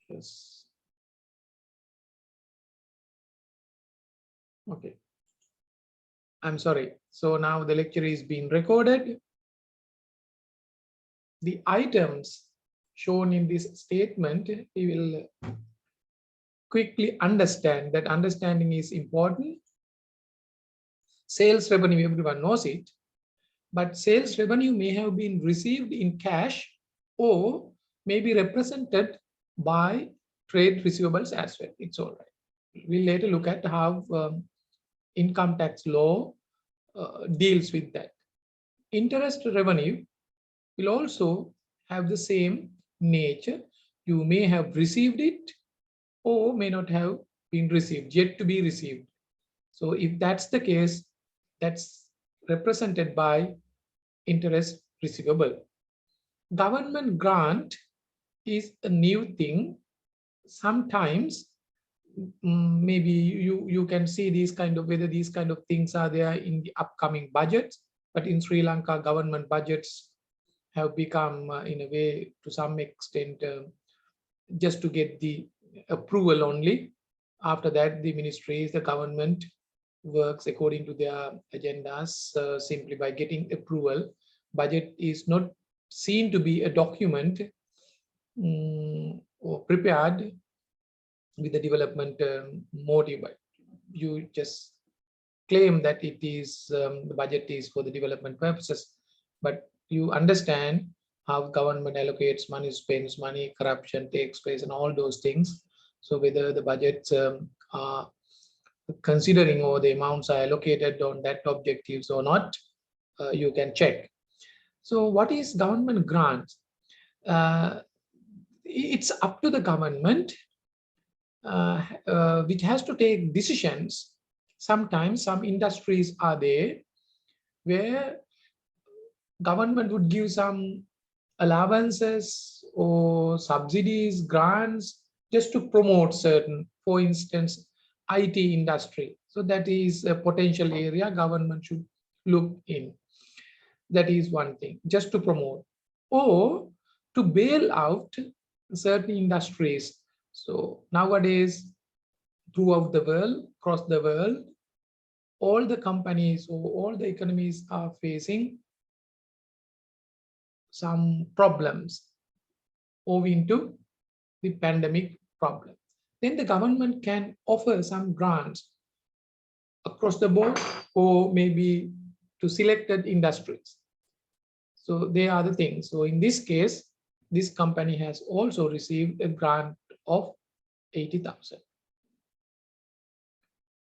Yes. Okay. I'm sorry. So now the lecture is being recorded. The items shown in this statement, we will quickly understand. That understanding is important. Sales revenue, everyone knows it, but sales revenue may have been received in cash or may be represented by trade receivables as well. It's all right. We'll later look at how income tax law deals with that. Interest revenue will also have the same nature. You may have received it or may not have been received, yet to be received. So if that's the case, that's represented by interest receivable. Government grant is a new thing. Sometimes maybe you can see these kind of whether these kind of things are there in the upcoming budgets, but in Sri Lanka, government budgets have become in a way to some extent just to get the approval only. After that, the ministries, the government works according to their agendas simply by getting approval. Budget is not seen to be a document or prepared with the development motive. You just claim that it is the budget is for the development purposes, but you understand how government allocates money, spends money, corruption takes place, and all those things. So whether the budgets are considering or the amounts are allocated on that objectives or not, you can check. So what is government grants? It's up to the government which has to take decisions. Sometimes some industries are there where government would give some allowances or subsidies, grants, just to promote certain, for instance, IT industry. So that is a potential area government should look in. That is one thing, just to promote or to bail out certain industries. So nowadays, throughout the world, across the world, all the companies or all the economies are facing some problems owing to the pandemic problem. Then the government can offer some grants across the board or maybe to selected industries. So they are the things. So in this case, this company has also received a grant of 80,000.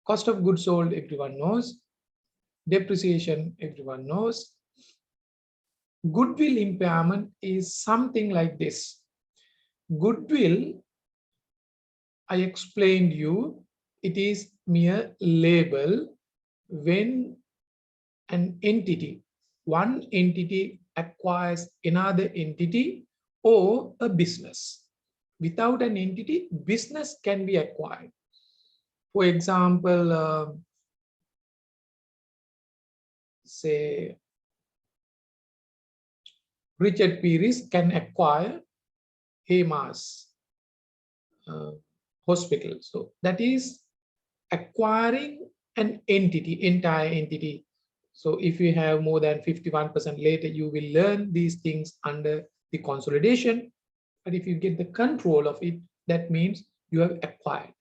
Cost of goods sold, everyone knows. Depreciation, everyone knows. Goodwill impairment is something like this. Goodwill, I explained you, it is mere label when an entity, one entity acquires another entity or a business. Without an entity, business can be acquired. For example, say Richard Peris can acquire Hemas hospital. So that is acquiring an entity, entire entity. So if you have more than 51% later, you will learn these things under the consolidation. But if you get the control of it, that means you have acquired.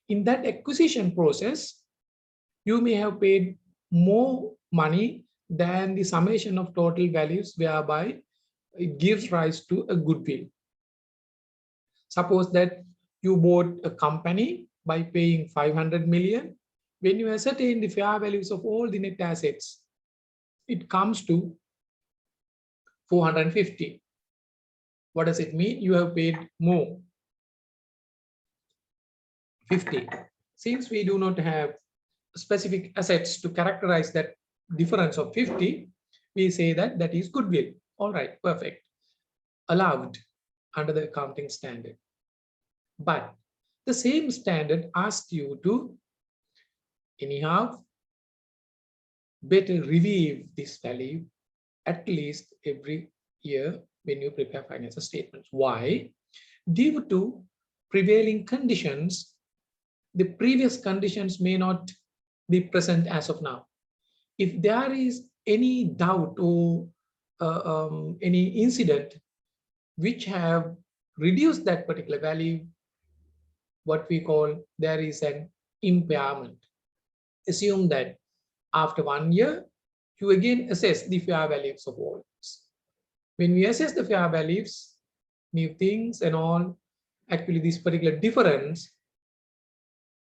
In that acquisition process, you may have paid more money than the summation of total values, whereby it gives rise to a goodwill. Suppose that you bought a company by paying 500 million. When you ascertain the fair values of all the net assets, it comes to 450. What does it mean? You have paid more, 50. Since we do not have specific assets to characterize that difference of 50, we say that that is goodwill. All right, perfect. Allowed under the accounting standard. But the same standard asks you to anyhow better review this value at least every year when you prepare financial statements. Why? Due to prevailing conditions, the previous conditions may not be present as of now. If there is any doubt or any incident which have reduced that particular value, what we call there is an impairment. Assume that after 1 year, you again assess the fair values of all. When we assess the fair values, new things and all, actually this particular difference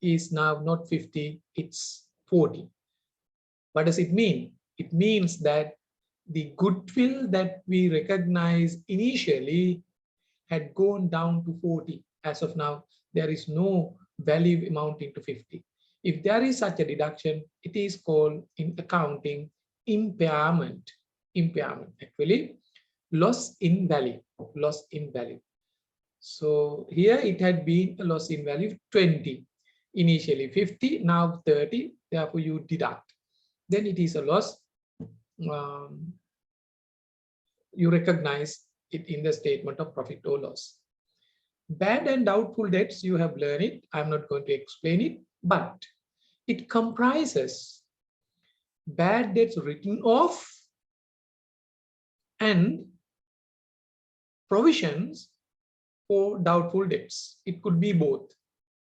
is now not 50, it's 40. What does it mean? It means that the goodwill that we recognize initially had gone down to 40. As of now, there is no value amounting to 50. If there is such a deduction, it is called in accounting impairment. Impairment, actually, loss in value, loss in value. So here it had been a loss in value 20. Initially 50, now 30, therefore you deduct. Then it is a loss. You recognize it in the statement of profit or loss. Bad and doubtful debts, you have learned it. I'm not going to explain it, but it comprises bad debts written off and provisions for doubtful debts. It could be both,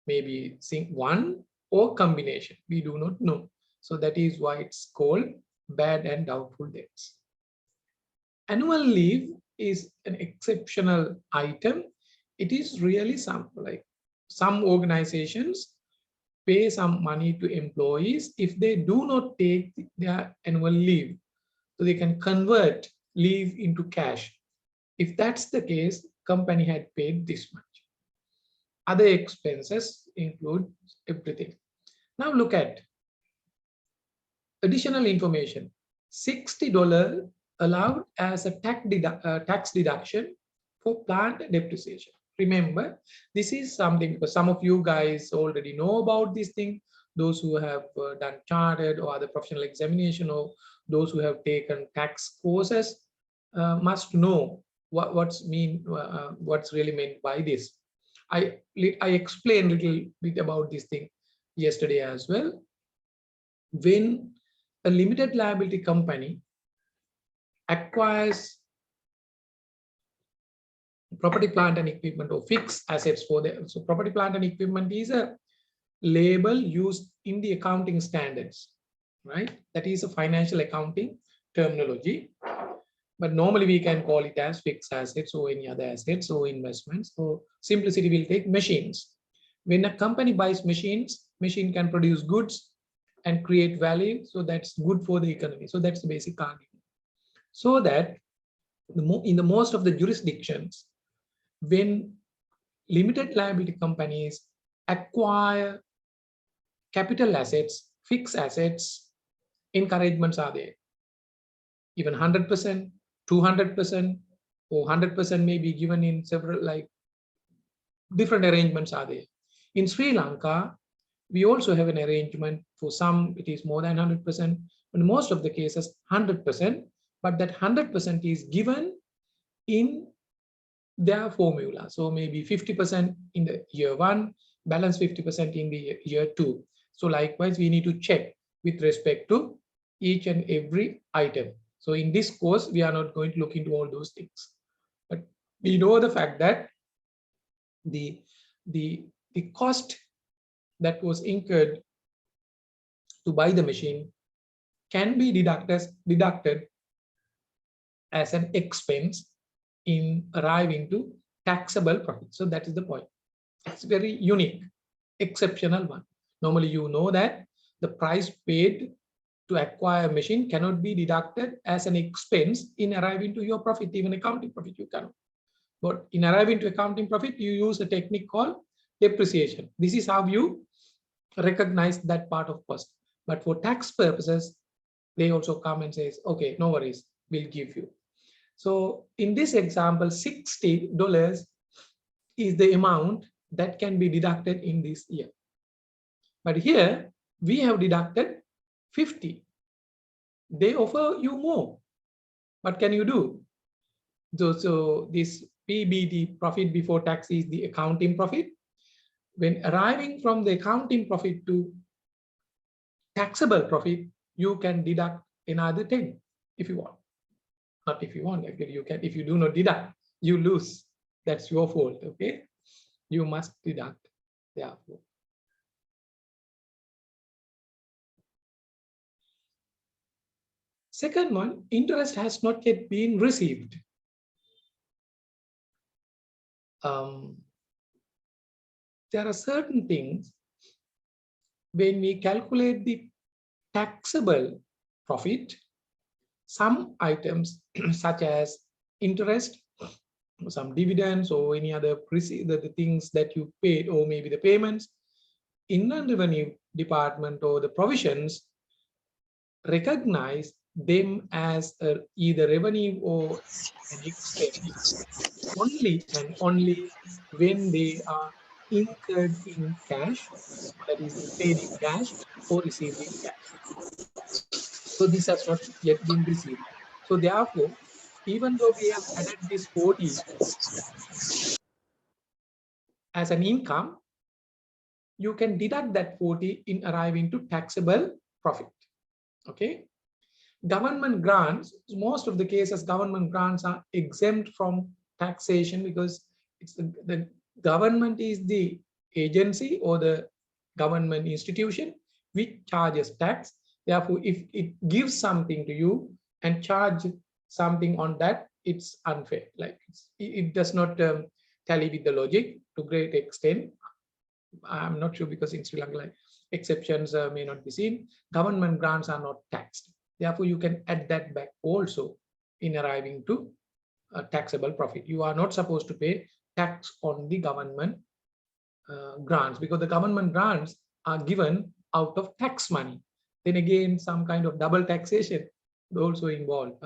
maybe one or combination. We do not know. So that is why it's called bad and doubtful debts. Annual leave is an exceptional item. It is really like some organizations pay some money to employees if they do not take their annual leave. So they can convert leave into cash. If that's the case, company had paid this much. Other expenses include everything. Now look at additional information. $60 allowed as a tax deduction for plant depreciation. Remember, this is something because some of you guys already know about this thing. Those who have done chartered or other professional examination, or those who have taken tax courses must know what's really meant by this. I explained a little bit about this thing yesterday as well. When a limited liability company acquires property, plant and equipment or fixed assets for them. So property, plant and equipment is a label used in the accounting standards, right? That is a financial accounting terminology. But normally we can call it as fixed assets or any other assets or investments. So simplicity will take machines. When a company buys machines, machine can produce goods and create value. So that's good for the economy. So that's the basic argument. So that in the most of the jurisdictions, when limited liability companies acquire capital assets, fixed assets, encouragements are there. Even 100%, 200%, or 100% may be given in several, like different arrangements are there. In Sri Lanka, we also have an arrangement. For some, it is more than 100%. In most of the cases, 100%. But that 100% is given in their formula. So maybe 50% in the year 1, balance 50% in the year 2. So likewise, we need to check with respect to each and every item. So in this course, we are not going to look into all those things. But we know the fact that the cost that was incurred to buy the machine can be deducted as an expense in arriving to taxable profit. So that is the point. It's very unique, exceptional one. Normally, you know that the price paid to acquire a machine cannot be deducted as an expense in arriving to your profit, even accounting profit you cannot. But in arriving to accounting profit, you use a technique called depreciation. This is how you recognize that part of cost. But for tax purposes, they also come and says, okay, no worries, we'll give you. So in this example, $60 is the amount that can be deducted in this year. But here we have deducted 50. They offer you more. What can you do? So this PBT, profit before tax, is the accounting profit. when arriving from the accounting profit to taxable profit, you can deduct another 10 if you want. Not if you want, actually you can. If you do not deduct, you lose. That's your fault, okay? You must deduct, therefore. Second one, interest has not yet been received. There are certain things when we calculate the taxable profit, some items such as interest, some dividends, or any other the things that you paid, or maybe the payments, Inland Revenue Department or the provisions recognize them as either revenue or an expense only and only when they are incurred in cash, that is paid in cash or received in cash. So this has not yet been received. So therefore, even though we have added this 40 as an income, you can deduct that 40 in arriving to taxable profit. Okay. Government grants, most of the cases, government grants are exempt from taxation because it's the government is the agency or the government institution which charges tax. Therefore, if it gives something to you and charge something on that, it's unfair. Like it does not tally with the logic to great extent. I'm not sure because in Sri Lanka, like, exceptions may not be seen. Government grants are not taxed. Therefore, you can add that back also in arriving to a taxable profit. You are not supposed to pay tax on the government grants because the government grants are given out of tax money. Then again, some kind of double taxation also involved.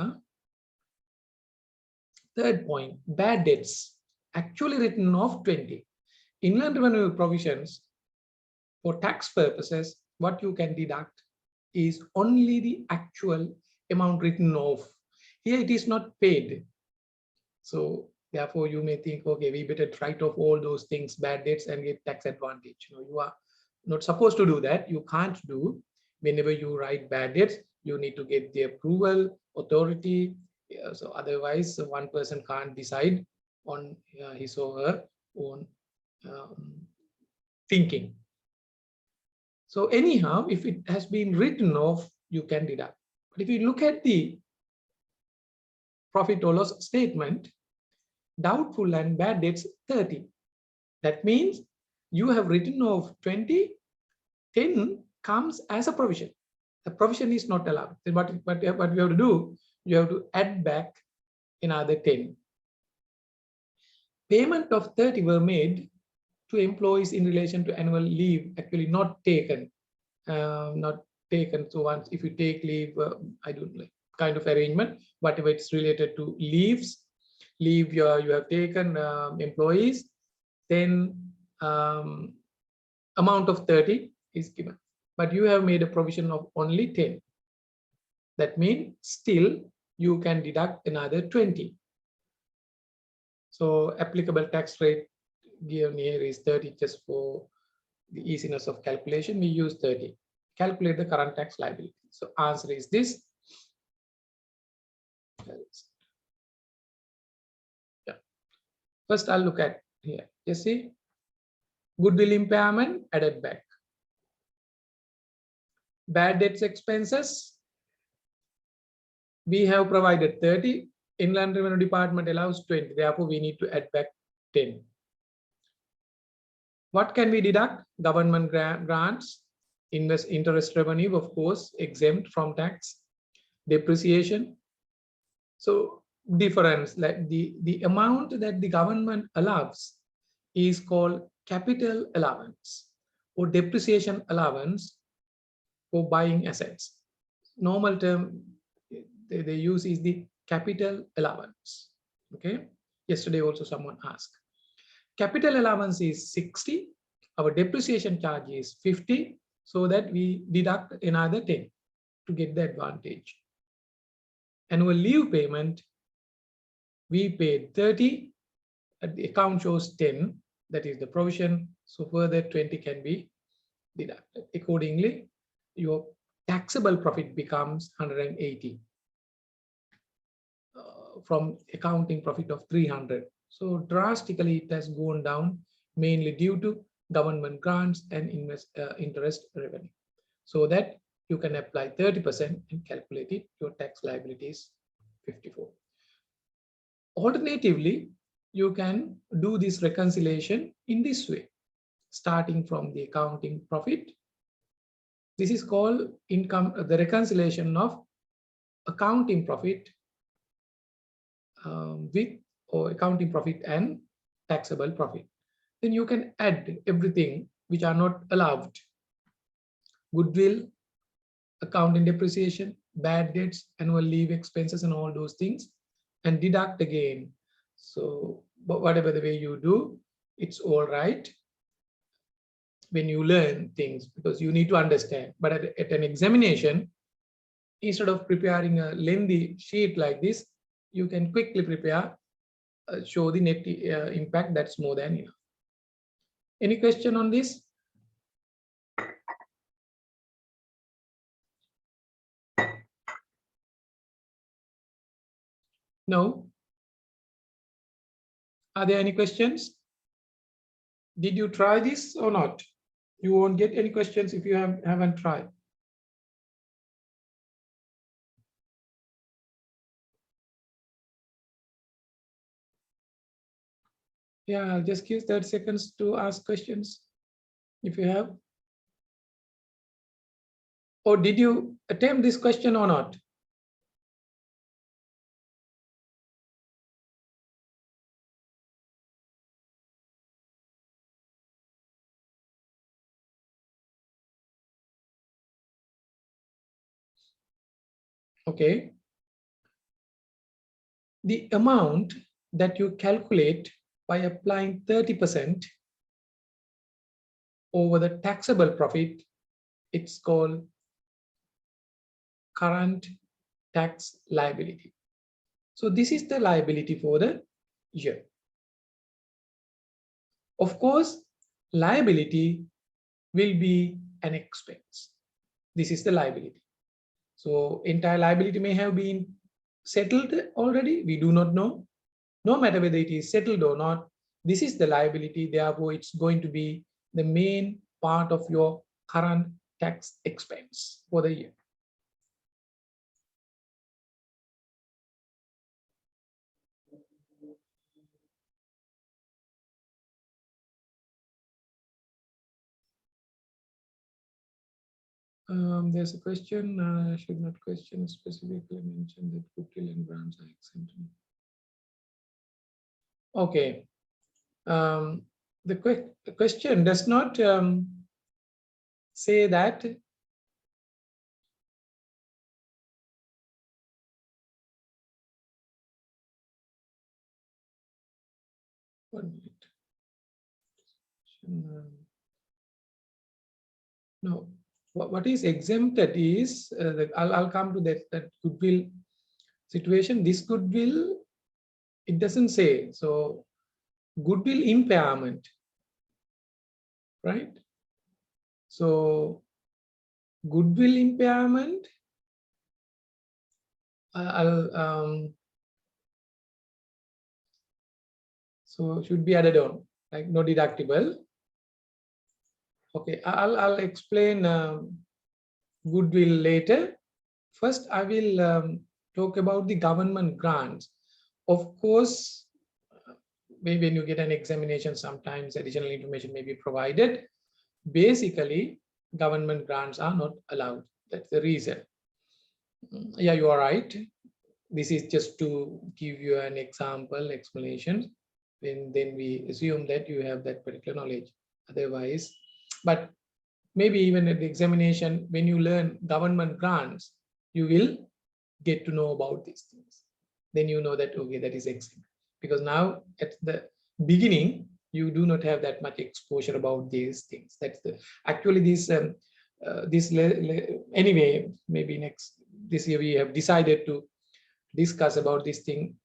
Third point, bad debts actually written off 20. Inland revenue provisions for tax purposes, what you can deduct is only the actual amount written off. Here it is not paid. So therefore you may think, okay, we better write off all those things, bad debts, and get tax advantage. You know, you are not supposed to do that. You can't do. Whenever you write bad debts, you need to get the approval, authority. So otherwise, one person can't decide on his or her own thinking. So anyhow, if it has been written off, you can deduct. But if you look at the profit or loss statement, doubtful and bad debts 30. That means you have written off 20, 10 comes as a provision. The provision is not allowed. Then what you have to do, you have to add back another 10. Payment of 30 were made to employees in relation to annual leave, actually not taken. So once if you take leave, I don't like kind of arrangement, whatever it's related to leave you have taken employees, then amount of 30 is given, but you have made a provision of only 10. That means still you can deduct another 20. So applicable tax rate given here is 30. Just for the easiness of calculation, we use 30. Calculate the current tax liability. So answer is this. Yeah. First, I'll look at here. You see, goodwill impairment added back. Bad debts expenses, we have provided 30. Inland Revenue Department allows 20. Therefore, we need to add back 10. What can we deduct? Government grants, interest revenue, of course, exempt from tax, depreciation. So difference, like the amount that the government allows is called capital allowance or depreciation allowance for buying assets. Normal term they use is the capital allowance. Okay. Yesterday also someone asked. Capital allowance is 60. Our depreciation charge is 50. So that we deduct another 10 to get the advantage. Annual leave payment, we paid 30. The account shows 10. that is the provision. So further 20 can be deducted. Accordingly, your taxable profit becomes 180 from accounting profit of 300. So drastically it has gone down, mainly due to government grants and interest revenue. So that you can apply 30% and calculate it, your tax liability is 54. Alternatively, you can do this reconciliation in this way, starting from the accounting profit. This is called income, the reconciliation of accounting profit with or accounting profit and taxable profit. Then you can add everything which are not allowed: goodwill, accounting depreciation, bad debts, annual leave expenses, and all those things, and deduct again. So, but whatever the way you do, it's all right when you learn things, because you need to understand. But at an examination, instead of preparing a lengthy sheet like this, you can quickly prepare, show the net impact. That's more than enough. Any question on this? No? Are there any questions? Did you try this or not? You won't get any questions if you haven't tried. Yeah, I'll just give 30 seconds to ask questions if you have. Or did you attempt this question or not? Okay. The amount that you calculate by applying 30% over the taxable profit, it's called current tax liability. So this is the liability for the year. Of course, liability will be an expense. This is the liability. So entire liability may have been settled already. We do not know. No matter whether it is settled or not, this is the liability. Therefore, it's going to be the main part of your current tax expense for the year. There's a question, should not question specifically mention that goodwill and grants are exempt. Okay. The question does not say that no. What is exempted is I'll come to that goodwill situation. This goodwill, it doesn't say. So goodwill impairment, right? So goodwill impairment, so should be added on, like no deductible. Okay, I'll explain goodwill later. First, I will talk about the government grants. Of course, maybe when you get an examination, sometimes additional information may be provided. Basically, government grants are not allowed. That's the reason. Yeah, you are right. This is just to give you an example, explanation. Then we assume that you have that particular knowledge. Otherwise, but maybe even at the examination, when you learn government grants, you will get to know about these things. Then you know that, okay, that is exempt. Because now at the beginning, you do not have that much exposure about these things. That's the actually anyway, maybe this year we have decided to discuss about this thing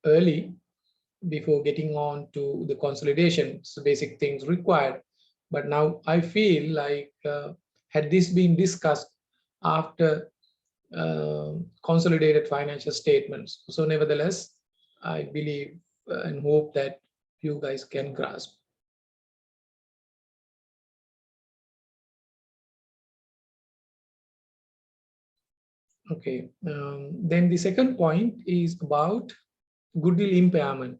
early. before getting on to the consolidation, so basic things required. But now I feel like had this been discussed after consolidated financial statements. So nevertheless, I believe and hope that you guys can grasp. Okay, then the second point is about goodwill impairment.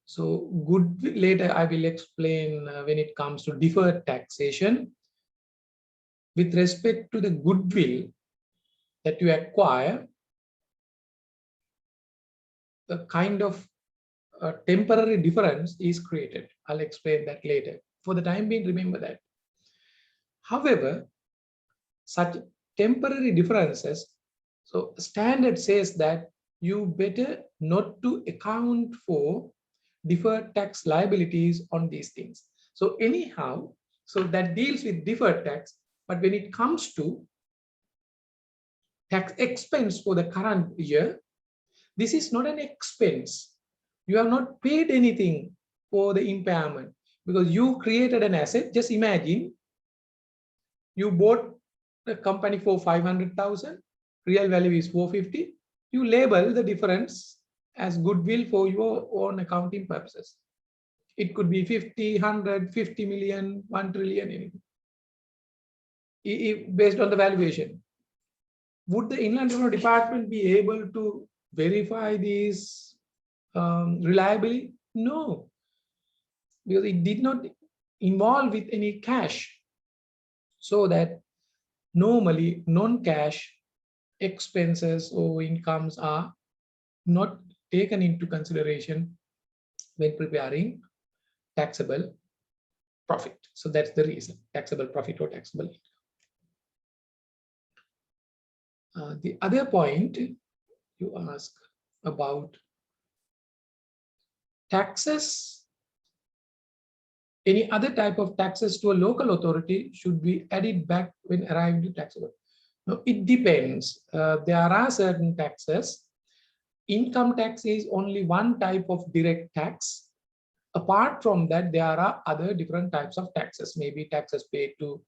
So goodwill, later I will explain when it comes to deferred taxation. With respect to the goodwill that you acquire, a kind of temporary difference is created. I'll explain that later. For the time being, remember that. However, such temporary differences, so standard says that you better not to account for deferred tax liabilities on these things. So anyhow, so that deals with deferred tax, but when it comes to tax expense for the current year, this is not an expense. You have not paid anything for the impairment because you created an asset. Just imagine you bought the company for 500,000, real value is 450. You label the difference as goodwill for your own accounting purposes. It could be 50, 100, 50 million, 1 trillion, anything. Based on the valuation. Would the Inland Revenue Department be able to verify these reliably? No, because it did not involve with any cash. So that normally non-cash expenses or incomes are not taken into consideration when preparing taxable profit. So that's the reason, taxable profit or taxable income. The other point you ask about taxes, any other type of taxes to a local authority should be added back when arriving at taxable. Now, it depends. There are certain taxes. Income tax is only one type of direct tax. Apart from that, there are other different types of taxes, maybe taxes paid to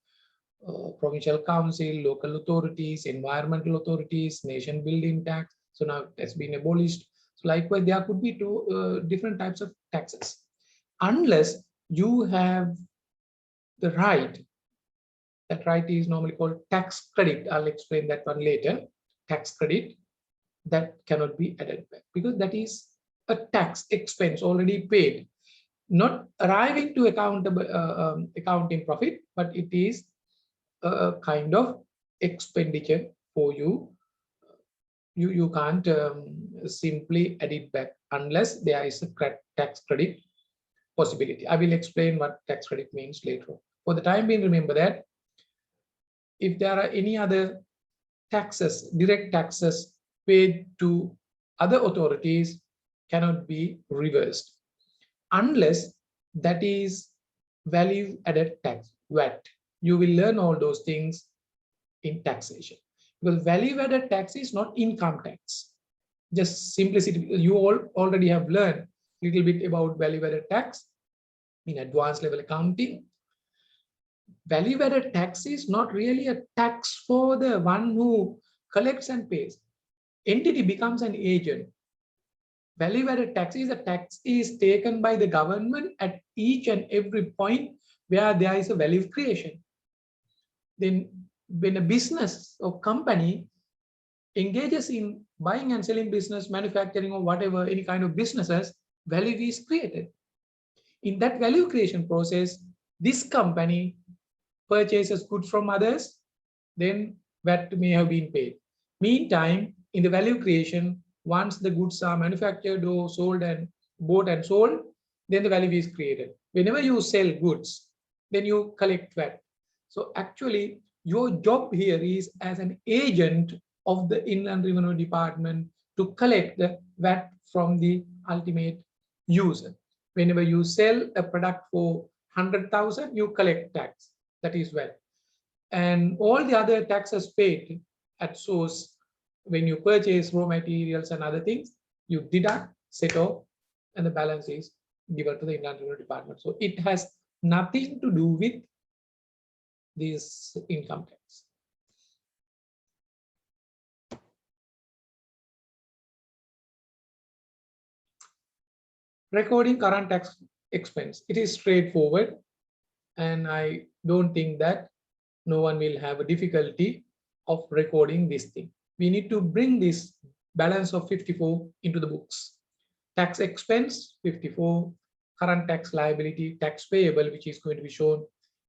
provincial council, local authorities, environmental authorities, nation building tax. So now it's been abolished. So likewise, there could be two different types of taxes. Unless you have the right, that right is normally called tax credit. I'll explain that one later. Tax credit that cannot be added back because that is a tax expense already paid, not arriving to accounting profit, but it is a kind of expenditure for you. You can't simply add it back unless there is a tax credit possibility. I will explain what tax credit means later on. For the time being, remember that if there are any other taxes, direct taxes paid to other authorities cannot be reversed unless that is value added tax, VAT. You will learn all those things in taxation because value added tax is not income tax. Just simplicity, you all already have learned a little bit about value added tax in advanced level accounting. Value added tax is not really a tax for the one who collects and pays. Entity becomes an agent. Value added tax is a tax is taken by the government at each and every point where there is a value creation. Then when a business or company engages in buying and selling business, manufacturing or whatever, any kind of businesses, value is created. In that value creation process, this company purchases goods from others, then VAT may have been paid. Meantime, in the value creation, once the goods are manufactured or sold and bought and sold, then the value is created. Whenever you sell goods, then you collect VAT. So actually, your job here is as an agent of the Inland Revenue Department to collect the VAT from the ultimate user. Whenever you sell a product for 100,000, you collect tax. That is VAT. And all the other taxes paid at source when you purchase raw materials and other things, you deduct, set off and the balance is given to the Inland Revenue Department. So it has nothing to do with this income tax. Recording current tax expense. It is straightforward, and I don't think that no one will have a difficulty of recording this thing. We need to bring this balance of 54 into the books. Tax expense 54, current tax liability, tax payable, which is going to be shown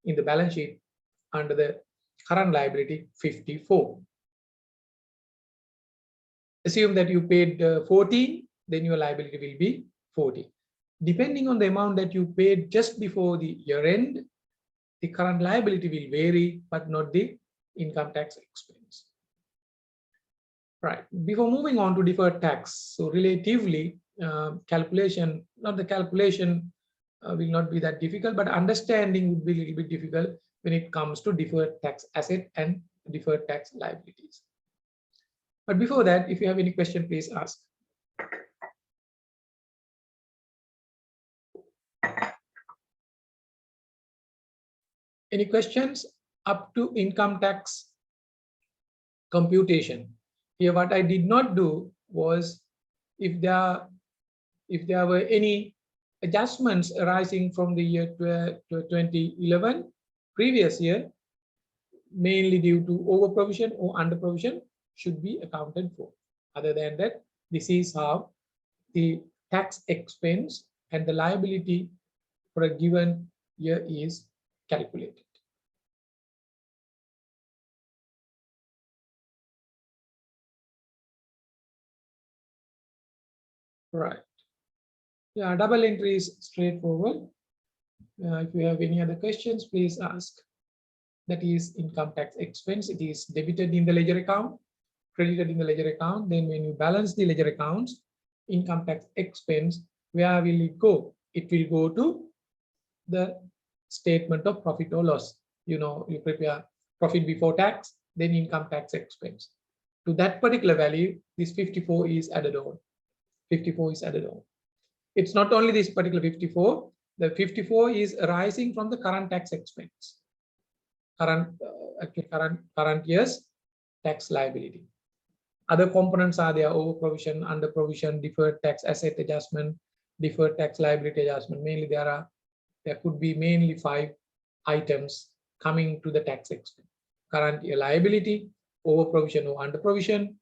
in the balance sheet under the current liability 54. Assume that you paid 14, then your liability will be 40. Depending on the amount that you paid just before the year end, the current liability will vary, but not the income tax expense. Right. Before moving on to deferred tax, so relatively calculation, not the calculation will not be that difficult, but understanding would be a little bit difficult when it comes to deferred tax asset and deferred tax liabilities. But before that, if you have any question, please ask. Any questions up to income tax computation? Here, what I did not do was if there were any adjustments arising from the year 2011, previous year, mainly due to over provision or under provision, should be accounted for. Other than that, this is how the tax expense and the liability for a given year is calculated. Right. Yeah, double entry is straightforward. If you have any other questions, please ask. That is income tax expense. It is debited in the ledger account, credited in the ledger account. Then when you balance the ledger accounts, income tax expense, where will it go? It will go to the statement of profit or loss. You know, you prepare profit before tax, then income tax expense. To that particular value, this 54 is added on. 54 is added on. It's not only this particular 54, the 54 is arising from the current tax expense, current year's tax liability. Other components are there: over provision, under provision, deferred tax asset adjustment, deferred tax liability adjustment. Mainly there could be mainly 5 items coming to the tax expense: current year liability, over provision or under provision,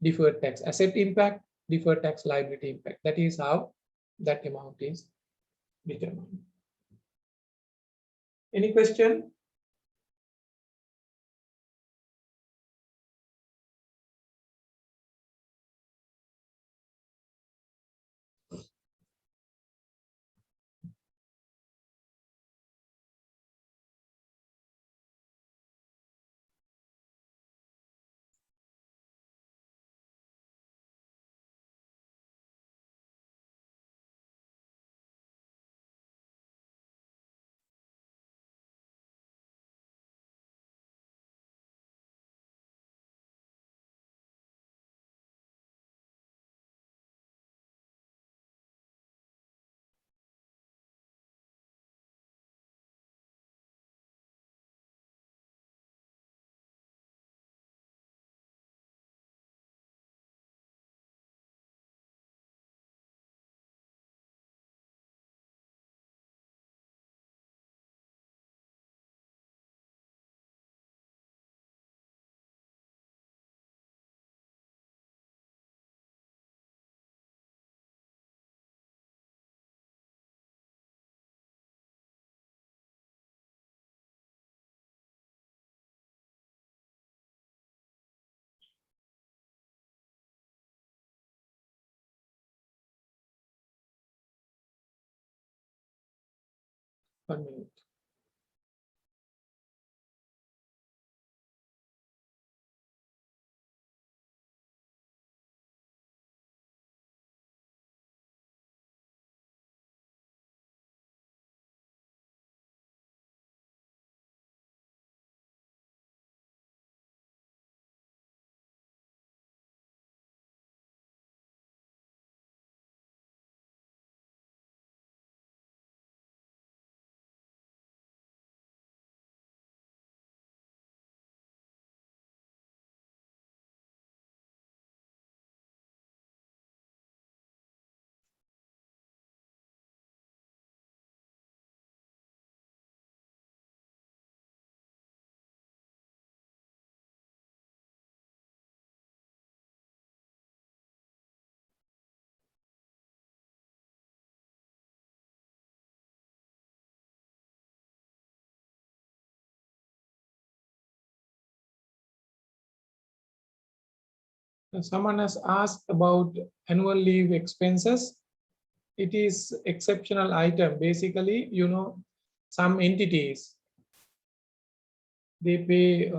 deferred tax asset impact, deferred tax liability impact. That is how that amount is determined. Any question? One minute. Someone has asked about annual leave expenses. It is exceptional item. Basically, some entities, they pay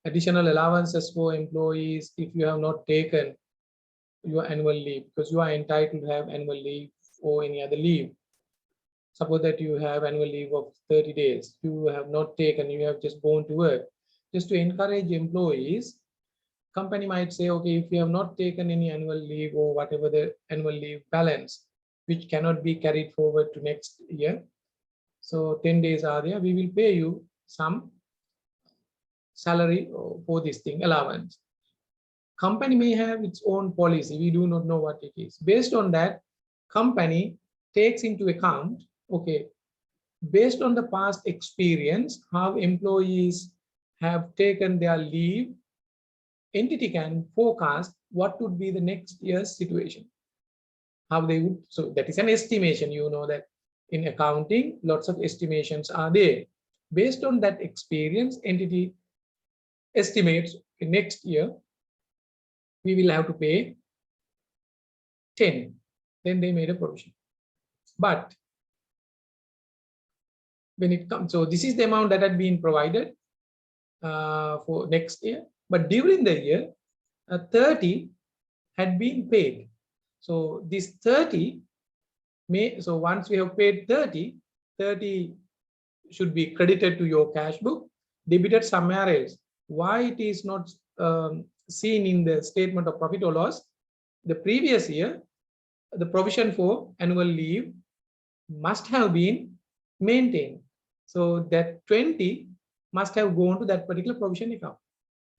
additional allowances for employees if you have not taken your annual leave, because you are entitled to have annual leave or any other leave. Suppose that you have annual leave of 30 days, you have not taken, you have just gone to work. Just to encourage employees, company might say, okay, if you have not taken any annual leave or whatever the annual leave balance, which cannot be carried forward to next year, so 10 days are there, we will pay you some salary for this thing, allowance. Company may have its own policy, we do not know what it is. Based on that, company takes into account, okay, based on the past experience, how employees have taken their leave, entity can forecast what would be the next year's situation, how they would. So that is an estimation. You know that in accounting, lots of estimations are there. Based on that experience, entity estimates next year we will have to pay 10. Then they made a provision. But when it comes, so this is the amount that had been provided for next year. But during the year, 30 had been paid. So this 30 may, so once we have paid 30, 30 should be credited to your cash book, debited somewhere else. Why it is not seen in the statement of profit or loss? The previous year, the provision for annual leave must have been maintained. So that 20 must have gone to that particular provision account.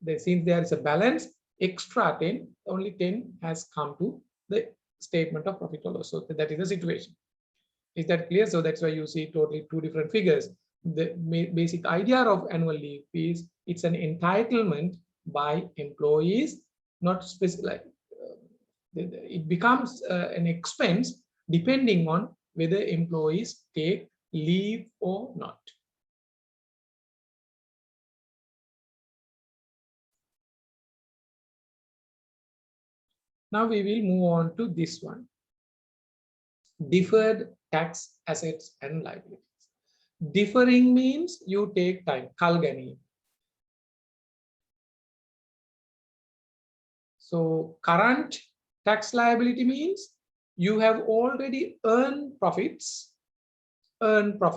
Since there is a balance, extra 10, only 10 has come to the statement of profit or loss. So that is the situation. Is that clear? So that's why you see totally two different figures. The basic idea of annual leave is it's an entitlement by employees, not specific. It becomes an expense depending on whether employees take leave or not. Now we will move on to this one. Deferred tax assets and liabilities. Deferring means you take time, Kalgani. So current tax liability means you have already earned profits, therefore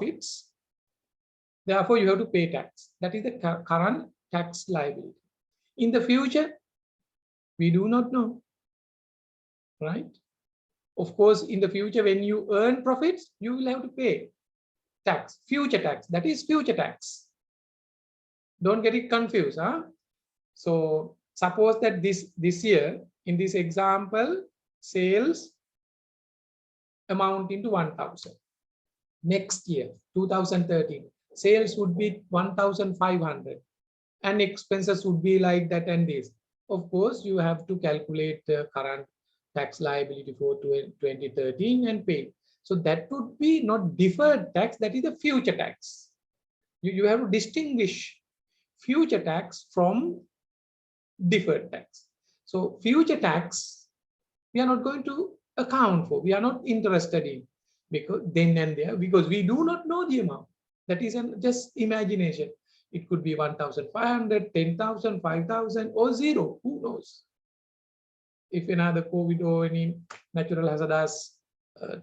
you have to pay tax. That is the current tax liability. In the future, we do not know, right? Of course, in the future, when you earn profits, you will have to pay tax, future tax. That is future tax. Don't get it confused. Huh? So suppose that this year, in this example, sales amount into 1,000. Next year, 2013, sales would be 1,500 and expenses would be like that and this. Of course, you have to calculate the current tax liability for 2013 and pay. So that would be not deferred tax, that is the future tax. You have to distinguish future tax from deferred tax. So future tax, we are not going to account for, we are not interested in, because then and there, because we do not know the amount. That is just imagination. It could be 1,500, 10,000, 5,000 or zero, who knows? If another COVID or any natural hazardous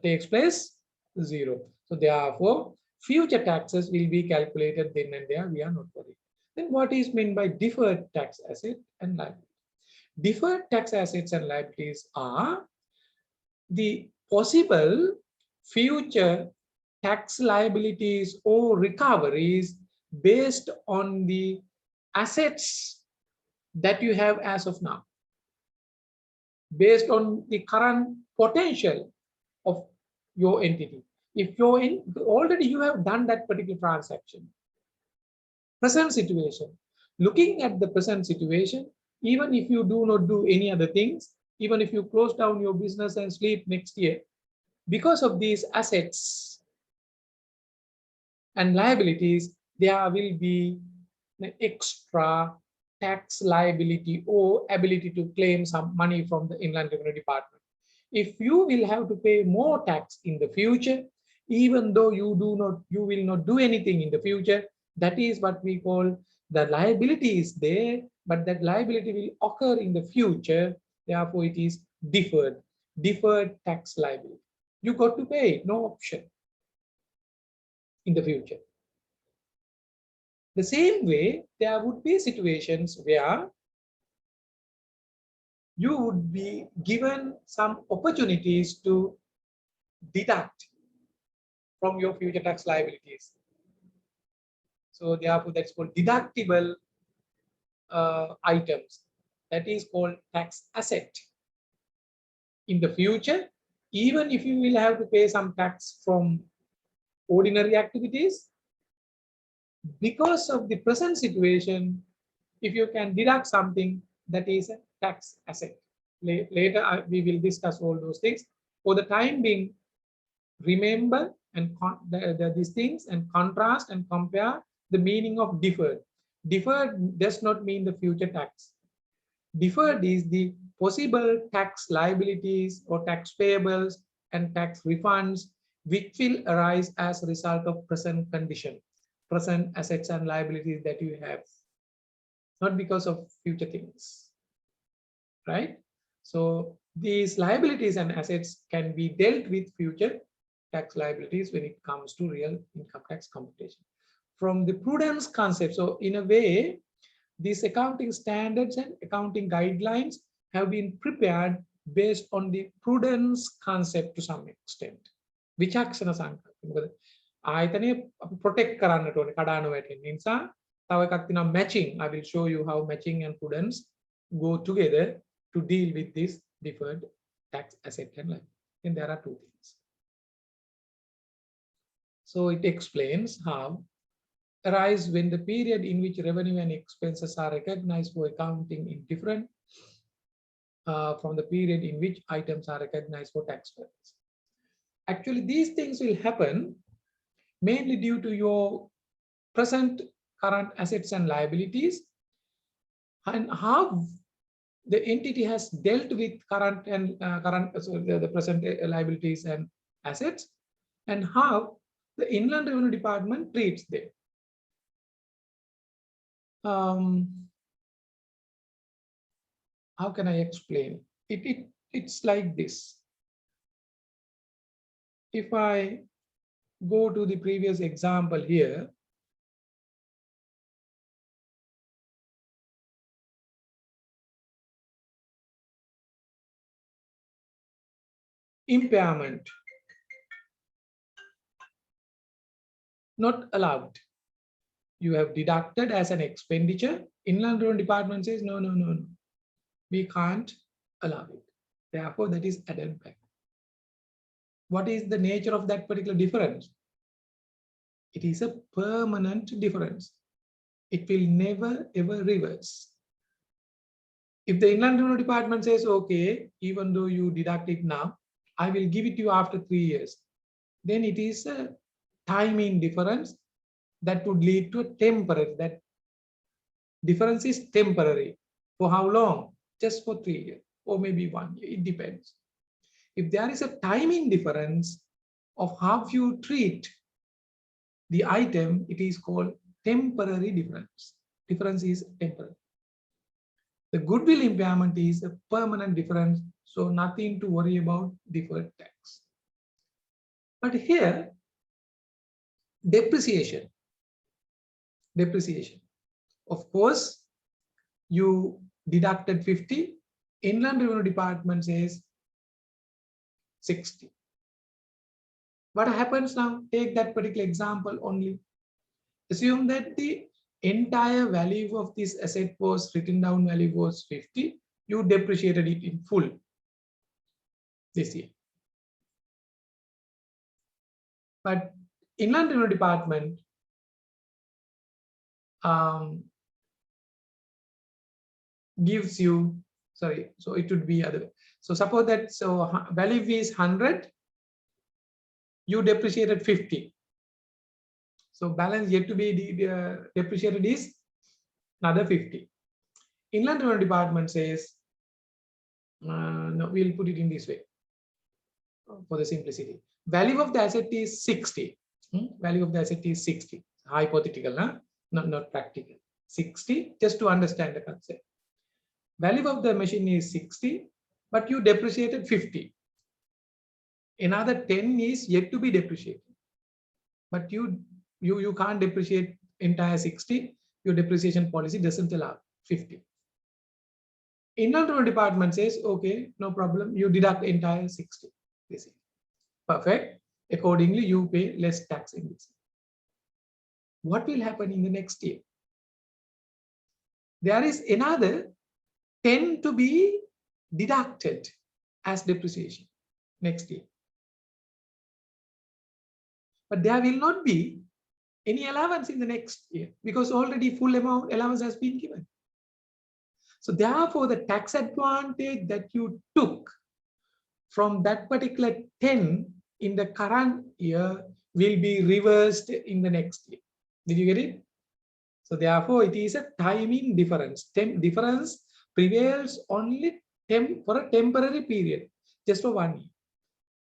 takes place, zero. So therefore, future taxes will be calculated then and there, we are not worried. Then what is meant by deferred tax asset and liability? Deferred tax assets and liabilities are the possible future tax liabilities or recoveries based on the assets that you have as of now, based on the current potential of your entity. If you're in, already you have done that particular transaction. Present situation, looking at the present situation, even if you do not do any other things, even if you close down your business and sleep next year, because of these assets and liabilities, there will be an extra tax liability or ability to claim some money from the Inland Revenue Department. If you will have to pay more tax in the future, even though you will not do anything in the future, that is what we call the liability is there, but that liability will occur in the future. Therefore, it is deferred tax liability. You got to pay it, no option in the future. The same way, there would be situations where you would be given some opportunities to deduct from your future tax liabilities. So therefore, that's called deductible items. That is called tax asset. In the future, even if you will have to pay some tax from ordinary activities, because of the present situation, if you can deduct something, that is a tax asset. Later, we will discuss all those things. For the time being, remember and these things and contrast and compare the meaning of deferred. Deferred does not mean the future tax. Deferred is the possible tax liabilities or tax payables and tax refunds which will arise as a result of present condition, present assets and liabilities that you have, not because of future things, right? So these liabilities and assets can be dealt with future tax liabilities when it comes to real income tax computation. From the prudence concept, so in a way, these accounting standards and accounting guidelines have been prepared based on the prudence concept to some extent. විචක්ෂණ සංකල්ප. මොකද ආයතනය protect කරන්නට ඕනේ කඩාන වැටෙන්න. නිසා තව එකක් තියෙනවා matching. I will show you how matching and prudence go together to deal with this deferred tax asset and liability. And there are two things. So it explains how arise when the period in which revenue and expenses are recognized for accounting is different from the period in which items are recognized for tax purposes. Actually, these things will happen mainly due to your present current assets and liabilities and how the entity has dealt with current and the present liabilities and assets and how the Inland Revenue Department treats them. How can I explain? It's like this. If I go to the previous example here, impairment, not allowed. You have deducted as an expenditure. Inland Revenue Department says, no, we can't allow it. Therefore, that is added back. What is the nature of that particular difference? It is a permanent difference. It will never ever reverse. If the Inland Revenue Department says, okay, even though you deduct it now, I will give it to you after 3 years, then it is a timing difference that would lead to a temporary, that difference is temporary. For how long? Just for 3 years or maybe 1 year, it depends. If there is a timing difference of how you treat the item, it is called temporary difference. Difference is temporary. The goodwill impairment is a permanent difference, so nothing to worry about deferred tax. But here, depreciation. Of course, you deducted 50, Inland Revenue Department says 60. What happens now? Take that particular example only. Assume that the entire value of this asset was written down value was 50. You depreciated it in full this year. But Inland Revenue Department gives you, sorry, so it would be other way. So suppose that value is 100, you depreciated 50. So balance yet to be depreciated is another 50. Inland Revenue Department says, no, we'll put it in this way for the simplicity. Value of the asset is 60. Value of the asset is 60. Hypothetical, huh? Not practical. 60, just to understand the concept. Value of the machine is 60, but you depreciated 50. Another 10 is yet to be depreciated. But you can't depreciate entire 60. Your depreciation policy doesn't allow 50. Inland Revenue Department says, okay, no problem. You deduct entire 60. This is perfect. Accordingly, you pay less tax in this. What will happen in the next year? There is another 10 to be deducted as depreciation next year. But there will not be any allowance in the next year because already full amount allowance has been given. So therefore, the tax advantage that you took from that particular 10 in the current year will be reversed in the next year. Did you get it? So therefore, it is a timing difference. Difference prevails only for a temporary period, just for 1 year.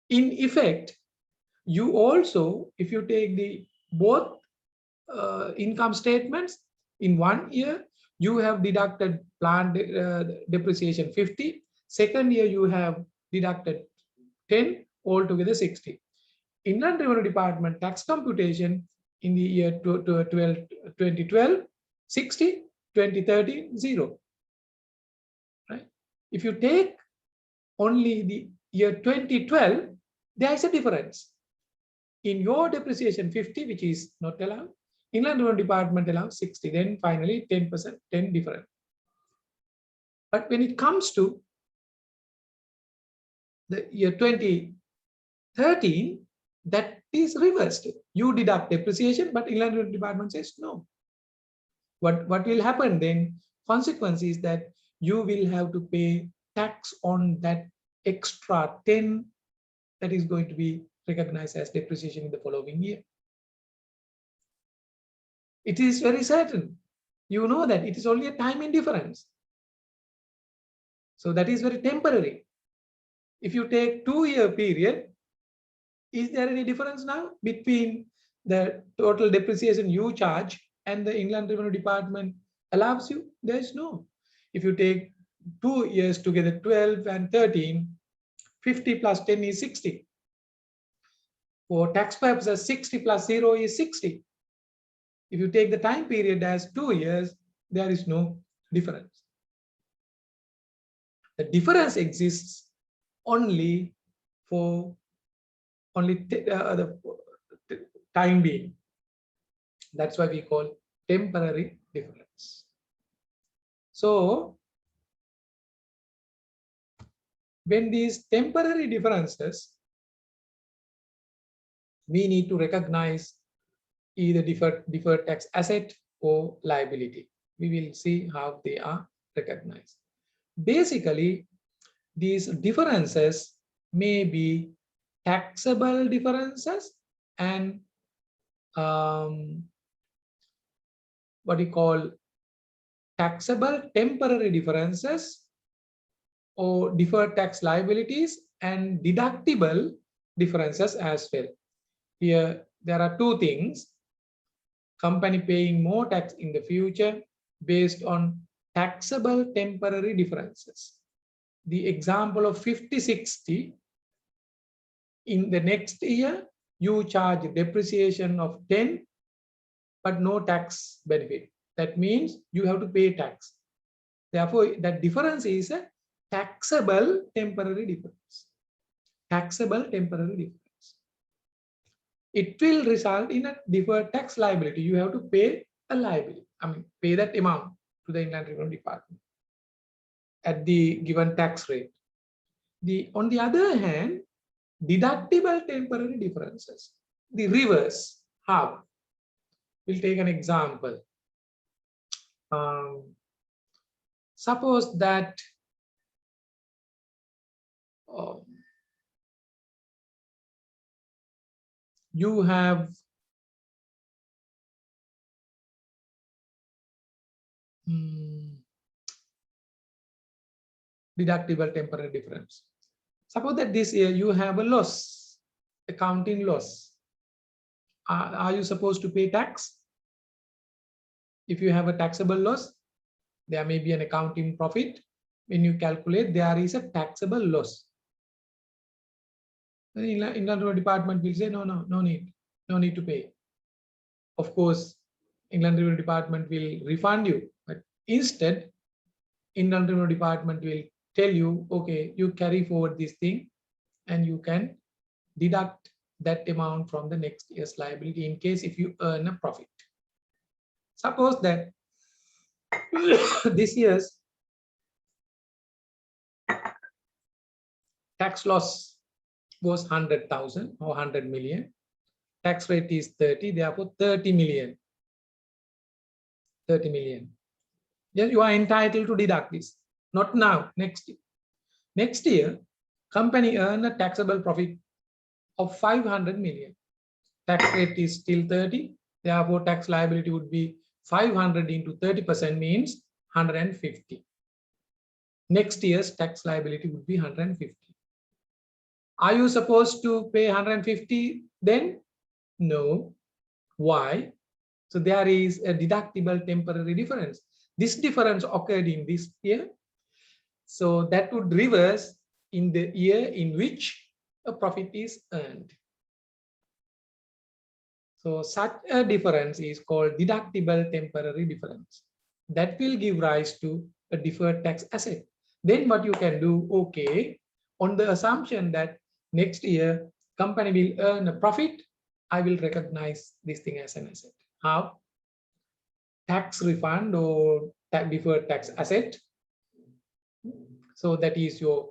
In effect, you also, if you take the both income statements in 1 year, you have deducted plant depreciation 50. Second year, you have deducted 10, altogether 60. Inland Revenue Department tax computation in the year 2012, 60, 2013, 0. Right? If you take only the year 2012, there is a difference. In your depreciation 50, which is not allowed, Inland Revenue Department allows 60, then finally 10%, 10 different. But when it comes to the year 2013, that is reversed. You deduct depreciation, but Inland Revenue Department says no. What will happen then? Consequence is that you will have to pay tax on that extra 10 that is going to be recognized as depreciation in the following year. It is very certain. You know that it is only a timing difference. So that is very temporary. If you take 2-year period, is there any difference now between the total depreciation you charge and the Inland Revenue Department allows you? There is no. If you take 2 years together, 12 and 13, 50 plus 10 is 60. For tax purposes, 60 plus 0 is 60. If you take the time period as 2 years, there is no difference. The difference exists only for the time being. That's why we call temporary difference. So when these temporary differences, we need to recognize either deferred tax asset or liability. We will see how they are recognized. Basically, these differences may be taxable differences and what we call taxable temporary differences or deferred tax liabilities and deductible differences as well. Here, there are two things. Company paying more tax in the future based on taxable temporary differences. The example of 50/60, in the next year, you charge depreciation of 10, but no tax benefit. That means you have to pay tax. Therefore, that difference is a taxable temporary difference. Taxable temporary difference. It will result in a deferred tax liability. You have to pay a liability. I mean, pay that amount to the Inland Revenue Department at the given tax rate. On the other hand, deductible temporary differences, the reverse. How? We'll take an example. Suppose that you have deductible temporary difference. Suppose that this year you have a loss, accounting loss. Are you supposed to pay tax? If you have a taxable loss, there may be an accounting profit. When you calculate, there is a taxable loss. The Inland Revenue Department will say, no need to pay. Of course, Inland Revenue Department will refund you, but instead, Inland Revenue Department will tell you, okay, you carry forward this thing and you can deduct that amount from the next year's liability in case if you earn a profit. Suppose that this year's tax loss was 100,000 or 100 million. Tax rate is 30, therefore 30 million. 30 million. Yes, you are entitled to deduct this. Not now, next year. Next year, company earn a taxable profit of 500 million. Tax rate is still 30, therefore tax liability would be 500 into 30% means 150. Next year's tax liability would be 150. Are you supposed to pay 150 then? No. Why? So there is a deductible temporary difference. This difference occurred in this year. So that would reverse in the year in which a profit is earned. So such a difference is called deductible temporary difference. That will give rise to a deferred tax asset. Then what you can do, okay, on the assumption that next year company will earn a profit, I will recognize this thing as an asset. How? Tax refund or deferred tax asset. So that is your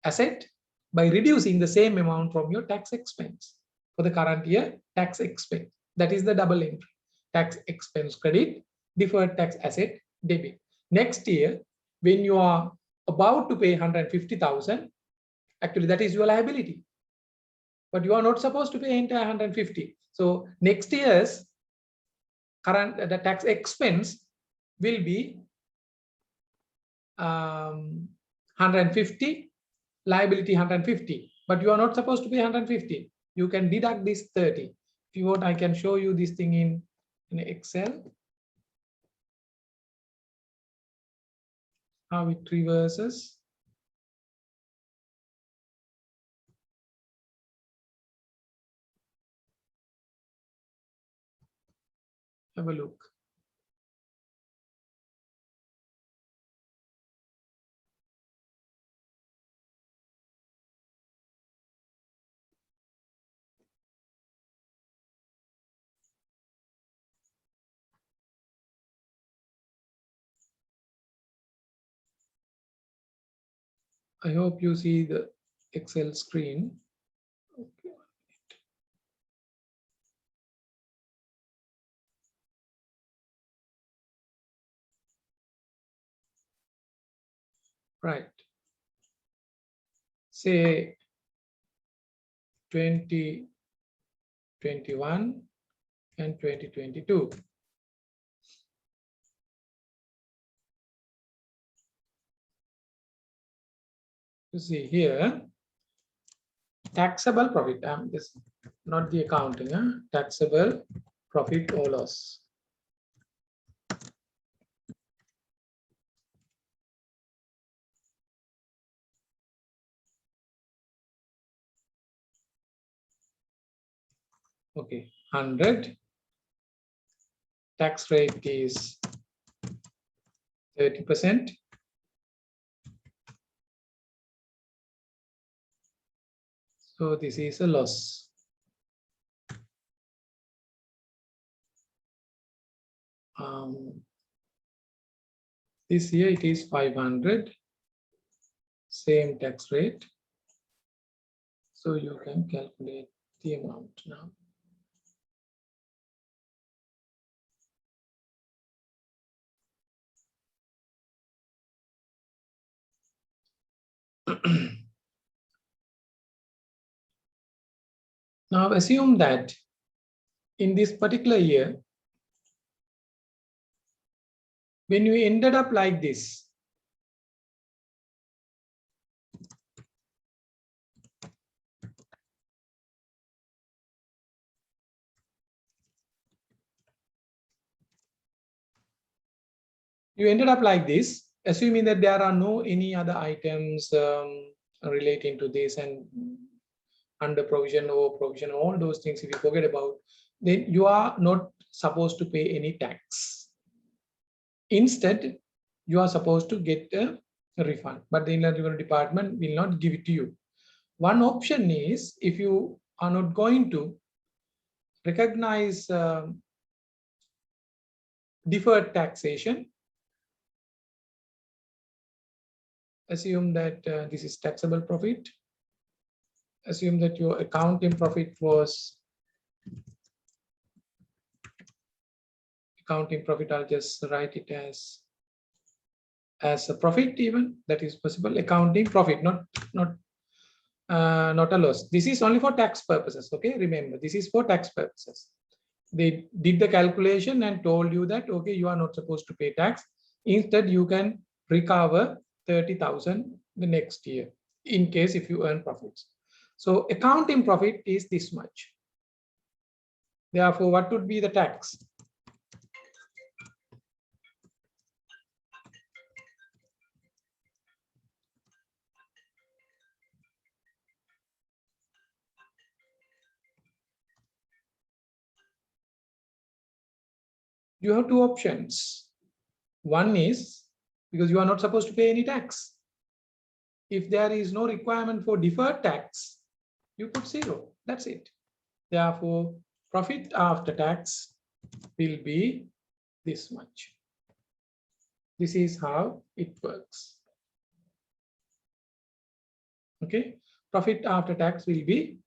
asset by reducing the same amount from your tax expense. For the current year, tax expense. That is the double entry. Tax expense credit, deferred tax asset debit. Next year, when you are about to pay 150,000, actually that is your liability. But you are not supposed to pay entire 150. So next year's the tax expense will be 150, liability 150, but you are not supposed to pay 150. You can deduct this 30. If you want, I can show you this thing in Excel. How it reverses. Have a look. I hope you see the Excel screen. Okay. Right. Say 2021 and 2022. You see here, taxable profit. This not the accounting, taxable profit or loss. Okay, 100. Tax rate is 30%. So this is a loss. This year it is 500, same tax rate. So you can calculate the amount now. Now assume that in this particular year, when you ended up like this, You ended up like this, assuming that there are no any other items relating to this and under provision, over provision, all those things, if you forget about, then you are not supposed to pay any tax. Instead, you are supposed to get a refund, but the Inland Revenue Department will not give it to you. One option is, if you are not going to recognize deferred taxation, assume that this is taxable profit. Assume that your accounting profit was accounting profit. I'll just write it as a profit, even that is possible. Accounting profit, not a loss. This is only for tax purposes. Okay, remember, this is for tax purposes. They did the calculation and told you that okay, you are not supposed to pay tax. Instead, you can recover 30,000 the next year in case if you earn profits. So accounting profit is this much. Therefore, what would be the tax? You have two options. One is because you are not supposed to pay any tax. If there is no requirement for deferred tax, you put 0. That's it. Therefore, profit after tax will be this much. This is how it works. Okay, profit after tax will be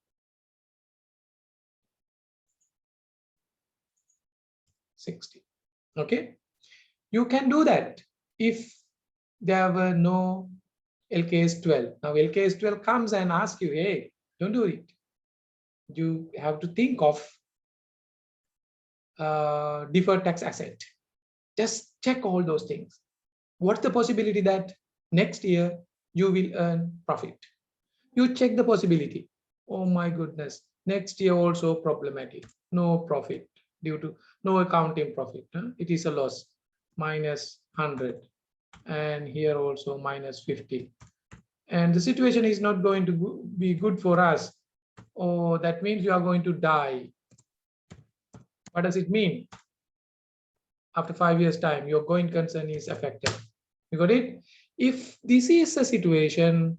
60. Okay, you can do that if there were no LKS 12. Now LKS 12 comes and asks you, hey, don't do it. You have to think of deferred tax asset. Just check all those things. What's the possibility that next year you will earn profit? You check the possibility. Oh my goodness, next year also problematic. No profit due to no accounting profit. It is a loss, minus 100. And here also minus 50. And the situation is not going to be good for us. Oh, that means you are going to die. What does it mean? After 5 years' time, your going concern is affected. You got it? If this is a situation,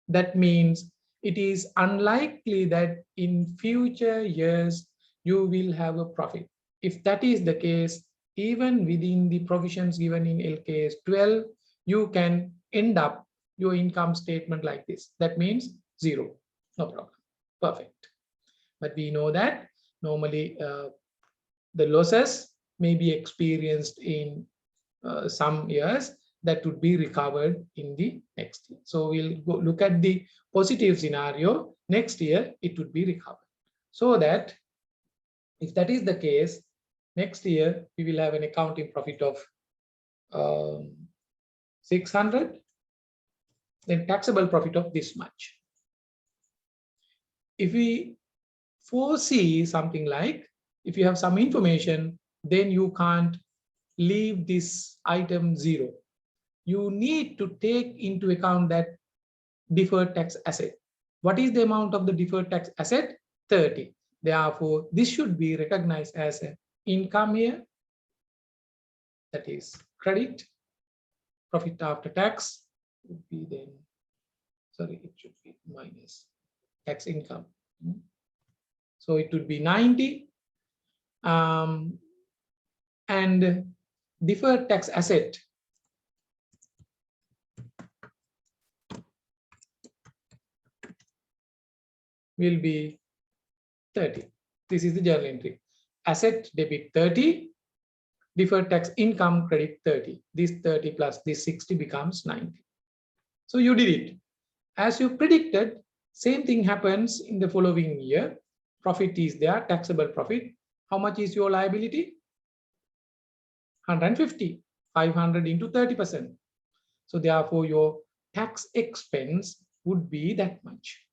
that means it is unlikely that in future years you will have a profit. If that is the case, even within the provisions given in LKS 12, you can end up your income statement like this. That means 0. No problem. Perfect. But we know that normally the losses may be experienced in some years that would be recovered in the next year. So we'll go look at the positive scenario. Next year, it would be recovered. So that if that is the case, next year, we will have an accounting profit of 600, then taxable profit of this much. If we foresee something like, if you have some information, then you can't leave this item 0. You need to take into account that deferred tax asset. What is the amount of the deferred tax asset? 30. Therefore, this should be recognized as an income here. That is credit. Profit after tax would be then, sorry, it should be minus tax income. So it would be 90. And deferred tax asset will be 30. This is the journal entry. Asset debit 30, deferred tax income credit 30. This 30 plus this 60 becomes 90. So you did it. As you predicted, same thing happens in the following year. Profit is there, taxable profit. How much is your liability? 150. 500 into 30%. So therefore, your tax expense would be that much.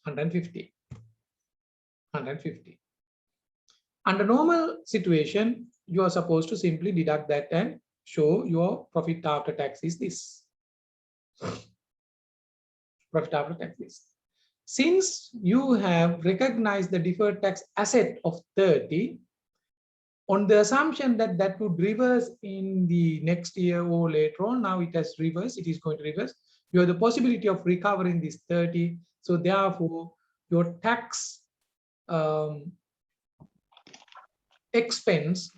150. 150. Under normal situation, you are supposed to simply deduct that and show your profit after tax is this. Profit after tax is. Since you have recognized the deferred tax asset of 30, on the assumption that that would reverse in the next year or later on, now it has reversed, it is going to reverse. You have the possibility of recovering this 30. So therefore, your tax expense,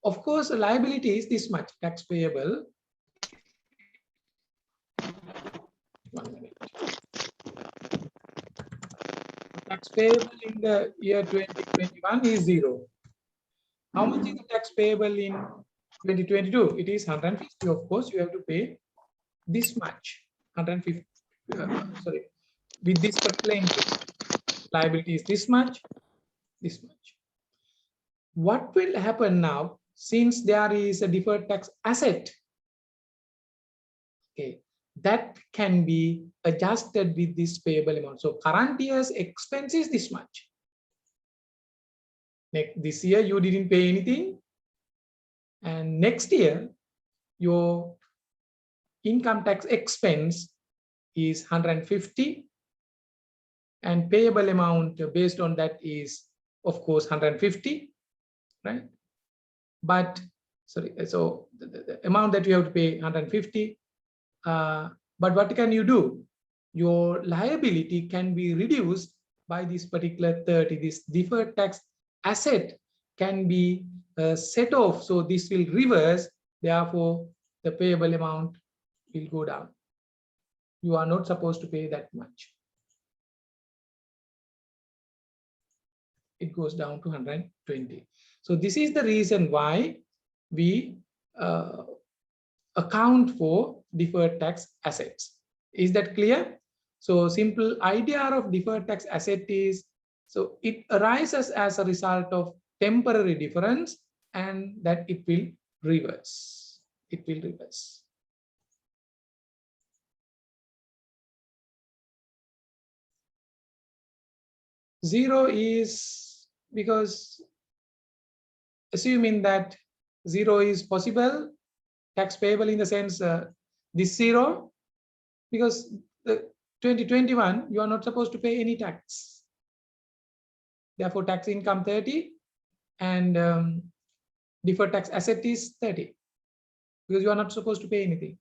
of course, the liability is this much, tax payable. 1 minute. Tax payable in the year 2021 is 0. How much is the tax payable in 2022? It is 150. Of course, you have to pay this much, 150. Sorry, with this particular input, liability is this much, this much. What will happen now, since there is a deferred tax asset? Okay, that can be adjusted with this payable amount. So current year's expense is this much. This year you didn't pay anything, and next year your income tax expense is 150, and payable amount based on that is, of course, 150, right? But sorry, so the amount that you have to pay 150. But what can you do? Your liability can be reduced by this particular 30. This deferred tax asset can be set off, so this will reverse. Therefore, the payable amount will go down. You are not supposed to pay that much. It goes down to 120. So this is the reason why we account for deferred tax assets. Is that clear? So simple idea of deferred tax asset is, so it arises as a result of temporary difference, and that it will reverse. It will reverse. Zero is because, assuming that zero is possible, tax payable in the sense this zero, because the 2021 you are not supposed to pay any tax. Therefore, tax income 30 and deferred tax asset is 30, because you are not supposed to pay anything.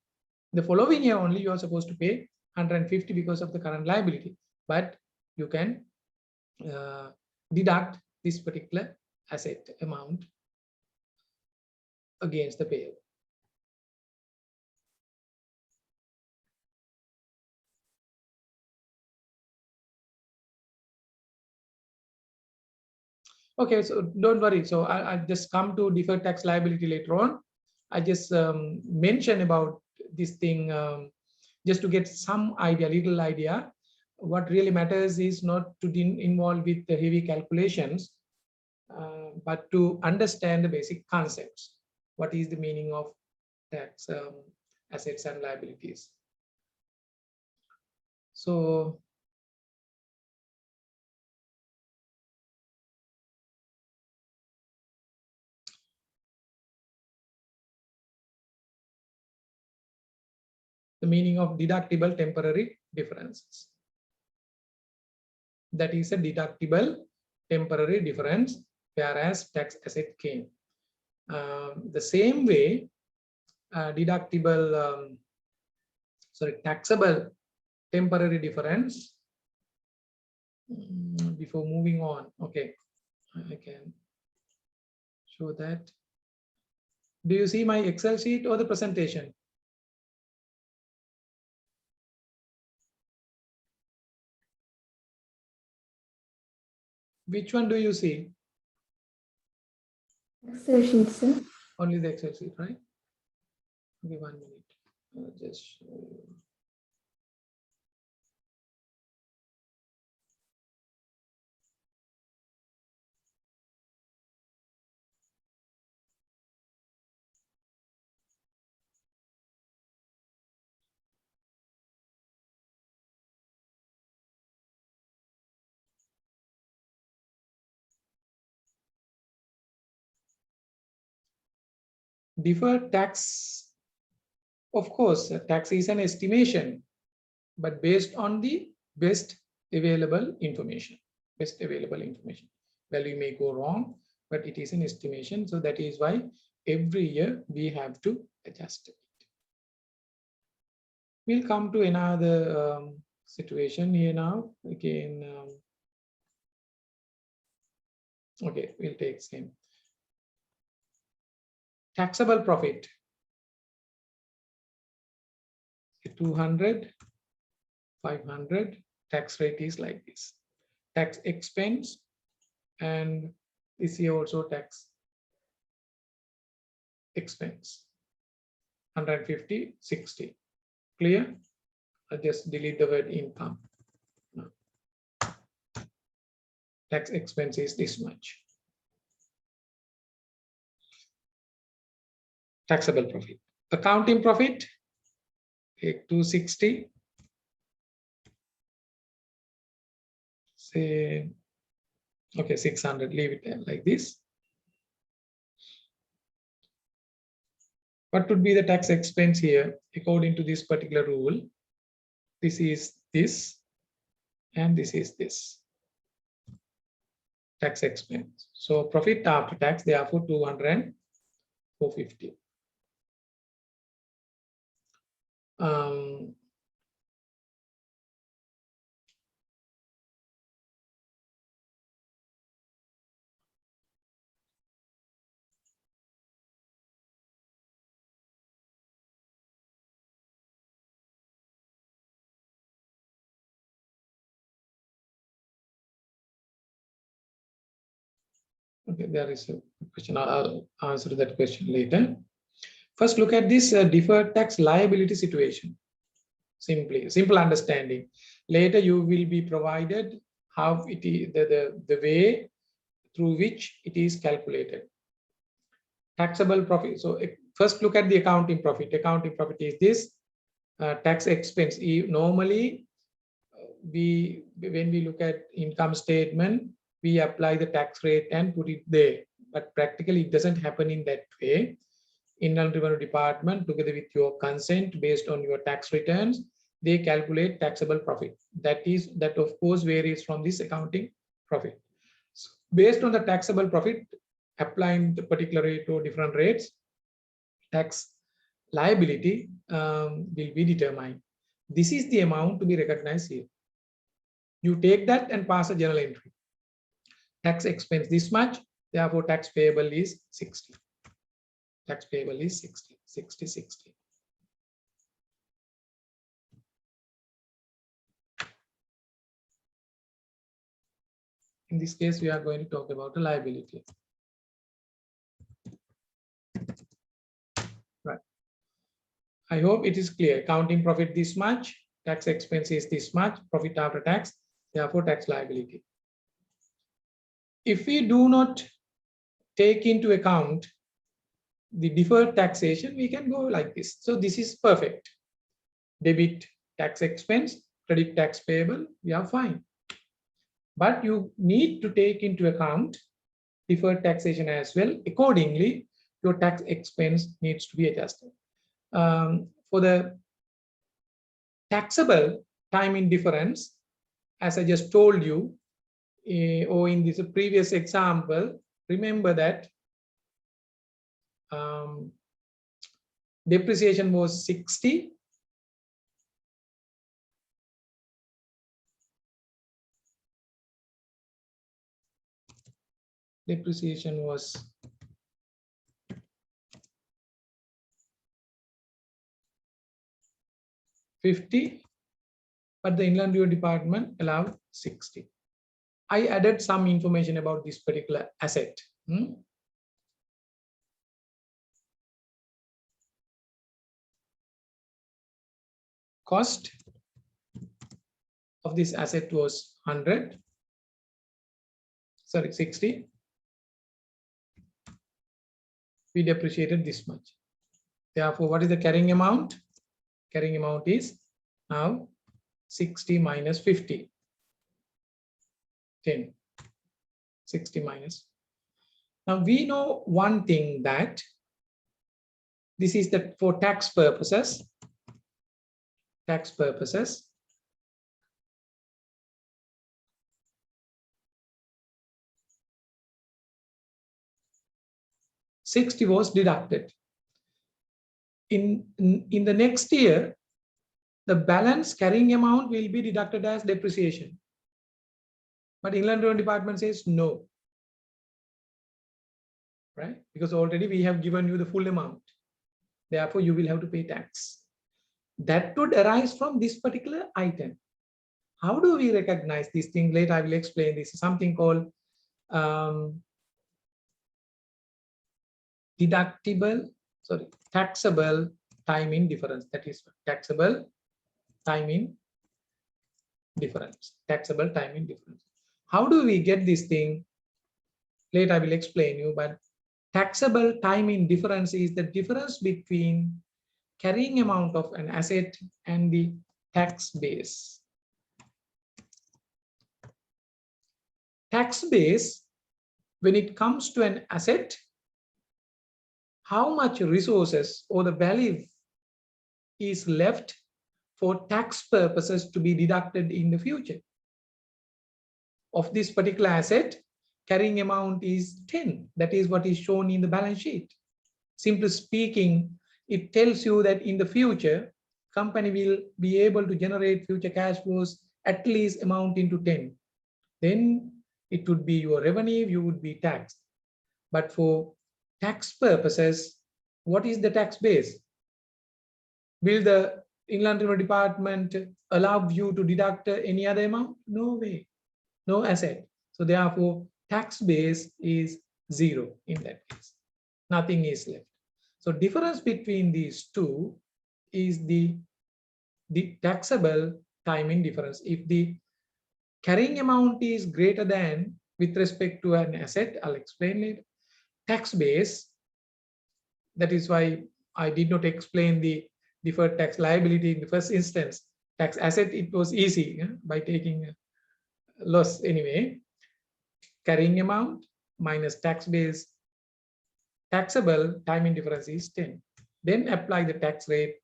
The following year only you are supposed to pay 150 because of the current liability, but you can deduct this particular asset amount against the payable. Okay, so don't worry. So I'll just come to deferred tax liability later on. I just mention about this thing just to get some idea, little idea. What really matters is not to involve with the heavy calculations, but to understand the basic concepts. What is the meaning of tax assets and liabilities? So the meaning of deductible temporary differences. That is a deductible temporary difference, whereas tax asset came. The same way, taxable temporary difference. Before moving on, okay, I can show that. Do you see my Excel sheet or the presentation? Which one do you see? Excel sheet, sir. Only the Excel sheet, right? Okay, 1 minute. I'll just show you. Deferred tax, of course, tax is an estimation, but based on the best available information. Best available information. Value may go wrong, but it is an estimation. So that is why every year we have to adjust it. We'll come to another situation here now. Again, okay, we'll take same. Taxable profit. 200, 500, tax rate is like this. Tax expense, and this here also tax expense. 150, 60. Clear? I'll just delete the word income. No. Tax expense is this much. Taxable profit. Accounting profit, take 260. Say, okay, 600, leave it like this. What would be the tax expense here according to this particular rule? This is this, and this is this. Tax expense. So profit after tax, therefore 200 and 450. Okay, there is a question. I'll answer that question later. First, look at this deferred tax liability situation. Simple understanding. Later, you will be provided how it is the way through which it is calculated. Taxable profit. So first, look at the accounting profit. Accounting profit is this tax expense. Normally, when we look at income statement, we apply the tax rate and put it there. But practically, it doesn't happen in that way. Inland Revenue Department, together with your consent, based on your tax returns, they calculate taxable profit. That of course varies from this accounting profit. So based on the taxable profit, applying the particular rate or different rates, tax liability will be determined. This is the amount to be recognized here. You take that and pass a journal entry. Tax expense this much, therefore tax payable is 60. Tax payable is 60, 60, 60. In this case, we are going to talk about the liability. Right. I hope it is clear. Accounting profit this much, tax expense is this much, profit after tax, therefore tax liability. If we do not take into account the deferred taxation, we can go like this. So this is perfect. Debit tax expense, credit tax payable, we are fine. But you need to take into account deferred taxation as well. Accordingly, your tax expense needs to be adjusted. For the taxable timing difference, as I just told you, or in this previous example, remember that depreciation was 60. Depreciation was 50, but the Inland Revenue Department allowed 60. I added some information about this particular asset. Cost of this asset was 100. Sorry, 60. We depreciated this much. Therefore, what is the carrying amount? Carrying amount is now 60 minus 50. 10. 60 minus. Now we know one thing, that This is the for tax purposes. Tax purposes. $60 was deducted. In the next year, the balance carrying amount will be deducted as depreciation. But Inland Revenue Department says no, right? Because already we have given you the full amount. Therefore, you will have to pay tax. That would arise from this particular item. How do we recognize this thing? Later, I will explain. This is something called taxable timing difference. That is taxable timing difference. Taxable timing difference. How do we get this thing? Later, I will explain you. But taxable timing difference is the difference between carrying amount of an asset and the tax base. Tax base, when it comes to an asset, how much resources or the value is left for tax purposes to be deducted in the future. Of this particular asset, carrying amount is 10. That is what is shown in the balance sheet. Simply speaking, it tells you that in the future, company will be able to generate future cash flows at least amounting to 10. Then it would be your revenue, you would be taxed. But for tax purposes, what is the tax base? Will the Inland Revenue Department allow you to deduct any other amount? No way, no asset. So therefore, tax base is 0 in that case. Nothing is left. So difference between these two is the taxable timing difference. If the carrying amount is greater than with respect to an asset, I'll explain later. Tax base, that is why I did not explain the deferred tax liability in the first instance. Tax asset, it was easy by taking loss anyway. Carrying amount minus tax base, taxable timing difference is 10. Then apply the tax rate.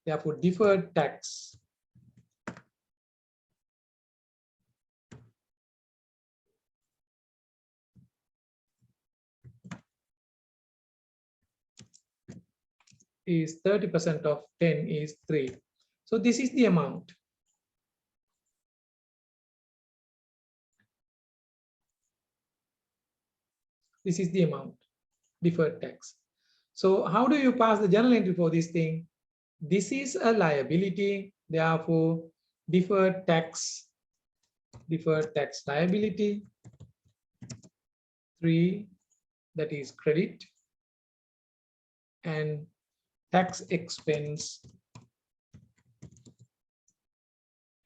Therefore, deferred tax is 30% of 10 is 3. So this is the amount. This is the amount, deferred tax. So how do you pass the journal entry for this thing? This is a liability, therefore deferred tax liability 3, that is credit, and tax expense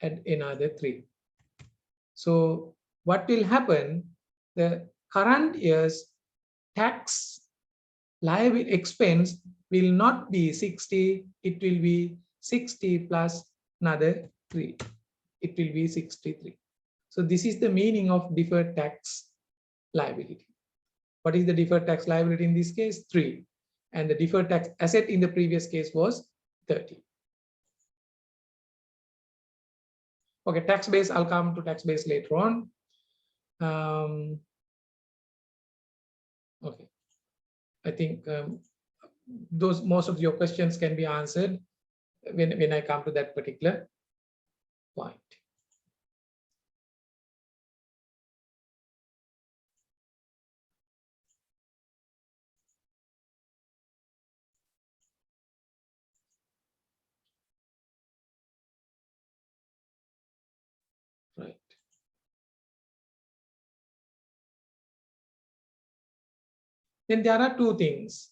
at another 3. So what will happen? The current year's tax liability expense will not be 60, it will be 60 plus another 3. It will be 63. So this is the meaning of deferred tax liability. What is the deferred tax liability in this case? 3. And the deferred tax asset in the previous case was 30. Okay, tax base, I'll come to tax base later on. Okay, I think most of your questions can be answered when I come to that particular point. Right. Then there are two things.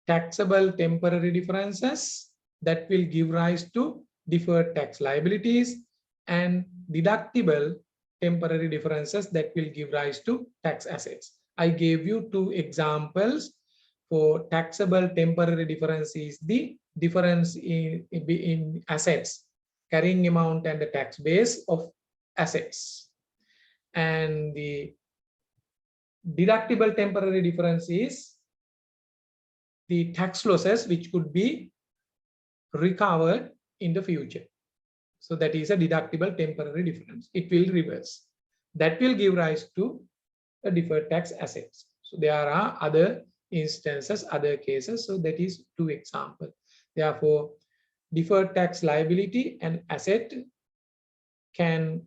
Taxable temporary differences that will give rise to deferred tax liabilities, and deductible temporary differences that will give rise to tax assets. I gave you 2 examples. For taxable temporary difference is the difference in assets, carrying amount and the tax base of assets. And the deductible temporary difference is the tax losses which could be recovered in the future. So that is a deductible temporary difference. It will reverse. That will give rise to a deferred tax assets. So there are other instances, other cases. So that is 2 examples. Therefore, deferred tax liability and asset can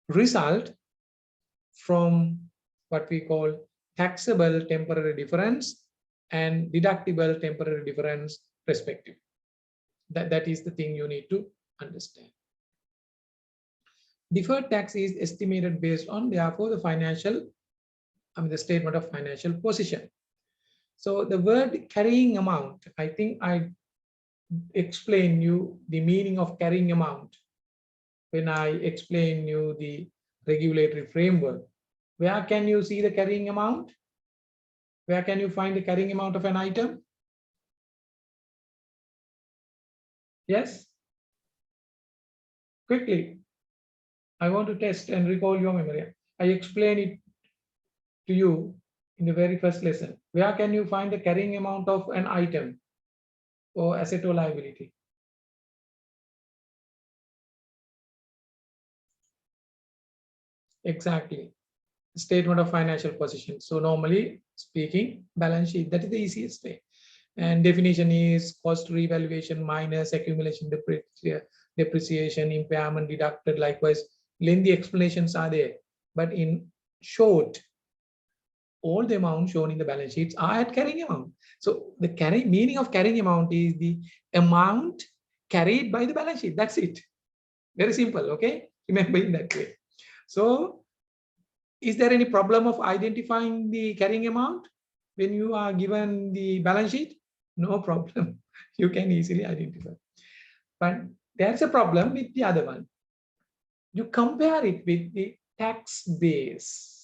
result from what we call taxable temporary difference and deductible temporary difference respectively. That is the thing you need to understand. Deferred tax is estimated based on, therefore, the statement of financial position. So the word carrying amount, I think I explained you the meaning of carrying amount when I explain you the regulatory framework. Where can you see the carrying amount? Where can you find the carrying amount of an item? Yes? Quickly. I want to test and recall your memory. I explained it to you in the very first lesson. Where can you find the carrying amount of an item or asset or liability? Exactly. Statement of financial position. So normally speaking, balance sheet, that is the easiest way. And definition is cost revaluation minus accumulation, depreciation, impairment deducted. Likewise, lengthy explanations are there. But in short, all the amounts shown in the balance sheets are at carrying amount. So the meaning of carrying amount is the amount carried by the balance sheet. That's it. Very simple, okay? Remember in that way. So is there any problem of identifying the carrying amount when you are given the balance sheet? No problem. You can easily identify. But there's a problem with the other one. You compare it with the tax base.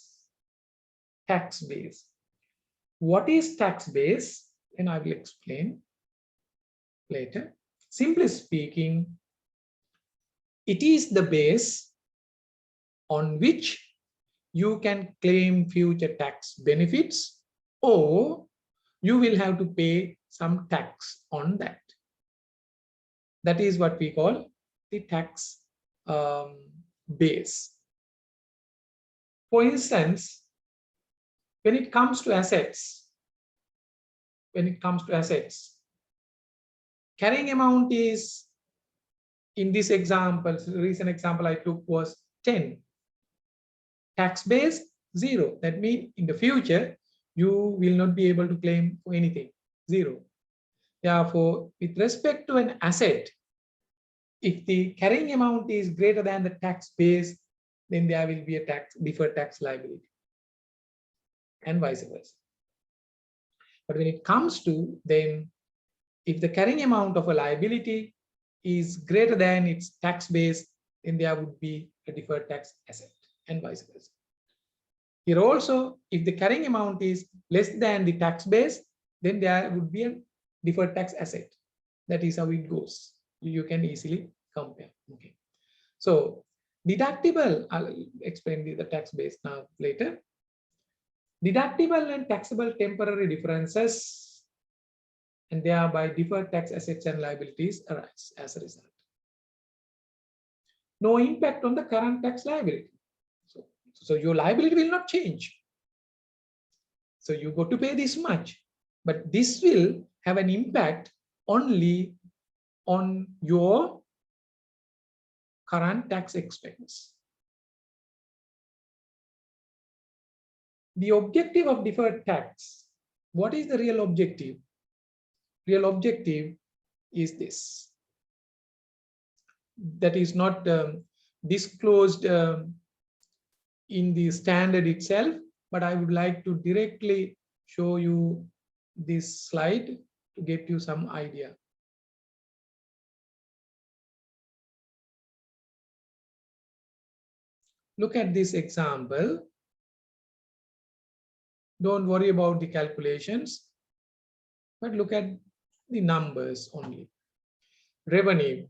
Tax base. What is tax base? And I will explain later. Simply speaking, it is the base on which you can claim future tax benefits, or you will have to pay some tax on that. That is what we call the tax base. For instance, when it comes to assets, carrying amount is, in this example, the recent example I took was 10. Tax base 0. That means in the future, you will not be able to claim for anything, 0. Therefore, with respect to an asset, if the carrying amount is greater than the tax base, then there will be a deferred tax liability, and vice versa. But when it comes to, then, if the carrying amount of a liability is greater than its tax base, then there would be a deferred tax asset, and vice versa. Here also, if the carrying amount is less than the tax base, then there would be a deferred tax asset. That is how it goes. You can easily compare. Okay. So deductible, I'll explain the tax base now later. Deductible and taxable temporary differences, and thereby deferred tax assets and liabilities arise as a result. No impact on the current tax liability. So your liability will not change. So you got to pay this much, but this will have an impact only on your current tax expense. The objective of deferred tax. What is the real objective? Real objective is this. That is not disclosed in the standard itself, but I would like to directly show you this slide to get you some idea. Look at this example. Don't worry about the calculations, but look at the numbers only. Revenue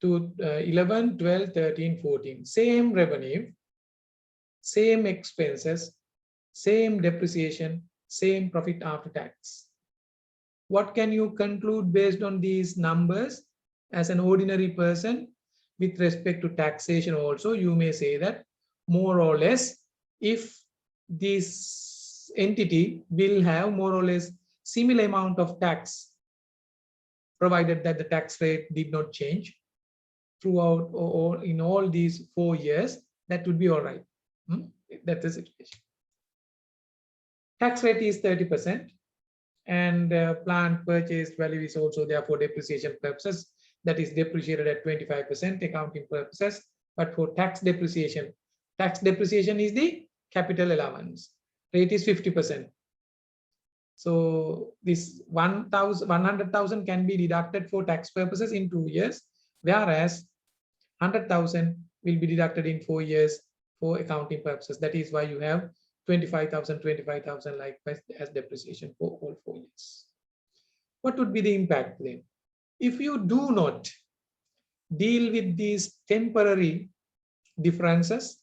to 11, 12, 13, 14. Same revenue, same expenses, same depreciation, same profit after tax. What can you conclude based on these numbers? As an ordinary person, with respect to taxation also, you may say that more or less, if this entity will have more or less similar amount of tax, provided that the tax rate did not change throughout or in all these 4 years, that would be all right. That's the situation. Tax rate is 30%, and plant purchase value is also there for depreciation purposes. That is depreciated at 25% accounting purposes. But for tax depreciation is the capital allowance. Rate is 50%. So this 100,000 can be deducted for tax purposes in 2 years, whereas 100,000 will be deducted in 4 years for accounting purposes. That is why you have 25,000 likewise as depreciation for all 4 years. What would be the impact then? If you do not deal with these temporary differences,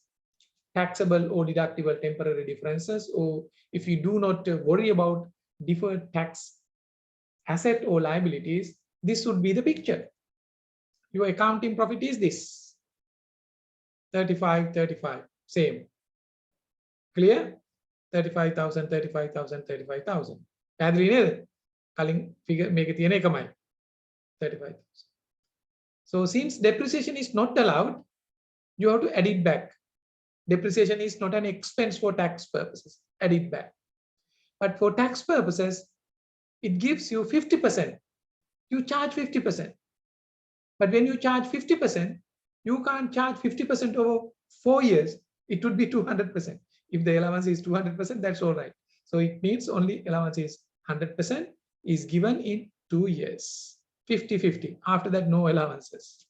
taxable or deductible temporary differences, or if you do not worry about deferred tax asset or liabilities, this would be the picture. Your accounting profit is this 35, same. Clear? 35,000, 35,000, 35,000. පැහැදිලි නේද? කලින් figure මේකේ තියෙන එකමයි. 35,000. So since depreciation is not allowed, you have to add it back. Depreciation is not an expense for tax purposes. Add it back. But for tax purposes, it gives you 50%. You charge 50%. But when you charge 50%, you can't charge 50% over 4 years. It would be 200%. If the allowance is 200%, that's all right. So it means only allowance is 100% is given in 2 years. 50-50. After that, no allowances.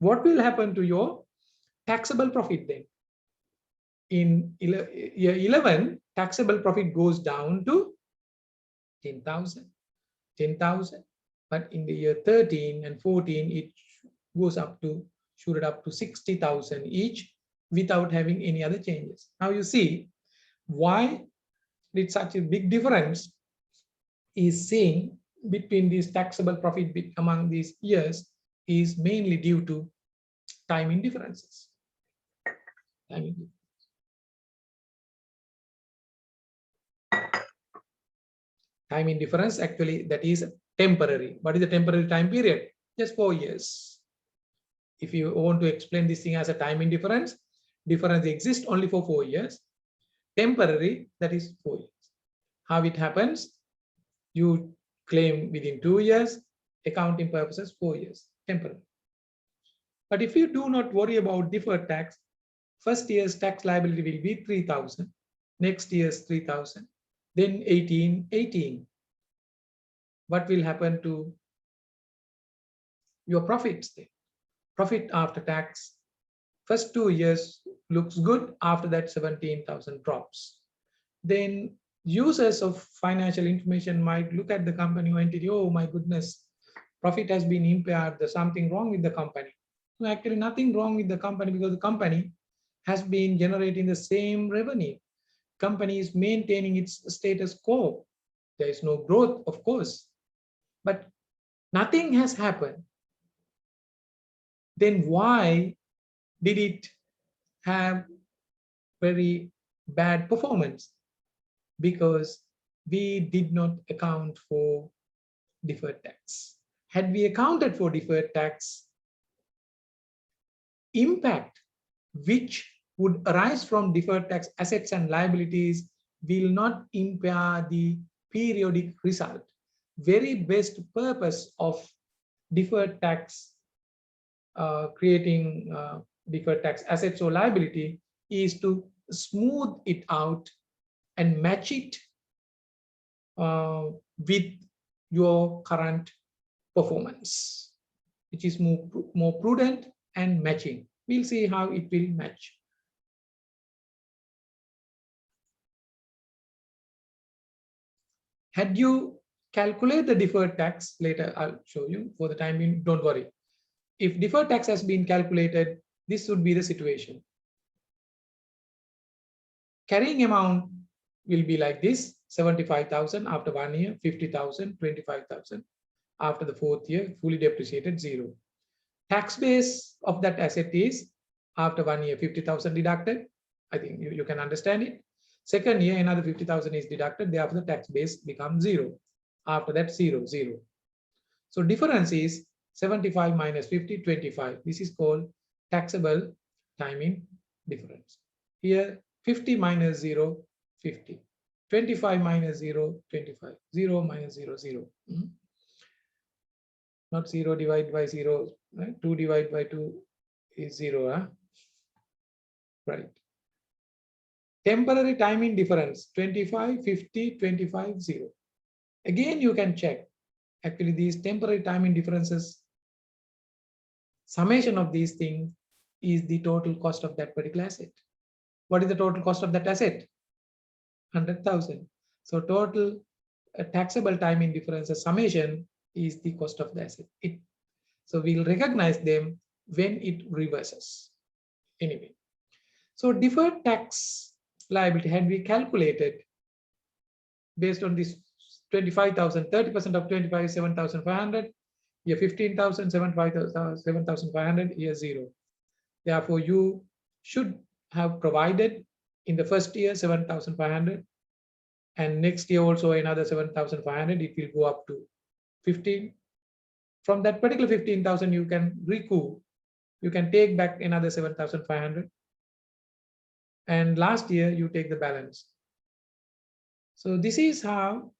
What will happen to your taxable profit then? In year 11, taxable profit goes down to 10,000. But in the year 13 and 14, it goes up to, shooted up to 60,000 each without having any other changes. Now you see why it's such a big difference is seen between these taxable profit among these years is mainly due to timing differences. Timing difference, actually, that is temporary. What is the temporary time period? Just 4 years. If you want to explain this thing as a timing difference exists only for 4 years. Temporary, that is 4 years. How it happens? You claim within 2 years, accounting purposes 4 years, temporary. But if you do not worry about deferred tax, first year's tax liability will be 3,000, next year's 3,000, then 18. What will happen to your profits then? Profit after tax, first 2 years looks good, after that 17,000 drops. Then users of financial information might look at the company or entity, oh my goodness, profit has been impaired, there's something wrong with the company. No, actually nothing wrong with the company, because the company has been generating the same revenue. Company is maintaining its status quo. There is no growth, of course, but nothing has happened. Then why did it have very bad performance? Because we did not account for deferred tax. Had we accounted for deferred tax, impact which would arise from deferred tax assets and liabilities will not impair the periodic result. Very best purpose of deferred tax, creating deferred tax assets or liability, is to smooth it out and match it with your current performance, which is more prudent and matching. We'll see how it will match. Had you calculate the deferred tax, later I'll show you, for the time being, don't worry. If deferred tax has been calculated, this would be the situation. Carrying amount will be like this. 75,000 after 1 year, 50,000, 25,000 after the 4th year, fully depreciated, 0. Tax base of that asset is after 1 year, 50,000 deducted. I think you can understand it. Second year, another 50,000 is deducted. Therefore, the tax base becomes 0. After that, 0, 0. So difference is 75 minus 50, 25. This is called taxable timing difference. Here, 50 minus 0, 50. 25 minus 0, 25. 0 minus 0, 0. Not 0 divided by 0. Right? 2 divided by 2 is 0. Huh? Right. Temporary timing difference, 25, 50, 25, 0. Again, you can check. Actually, these temporary timing differences, summation of these things is the total cost of that particular asset. What is the total cost of that asset? 100,000. So total taxable timing differences summation is the cost of the asset. So we'll recognize them when it reverses. Anyway, so deferred tax liability, had we calculated based on this 25,000, 30% of 25 is 7,500, year 15,000, 7,500, year 0. Therefore, you should have provided in the first year 7,500, and next year also another 7,500. It will go up to 15. From that particular 15,000, you can recoup. You can take back another 7,500. And last year, you take the balance. So this is how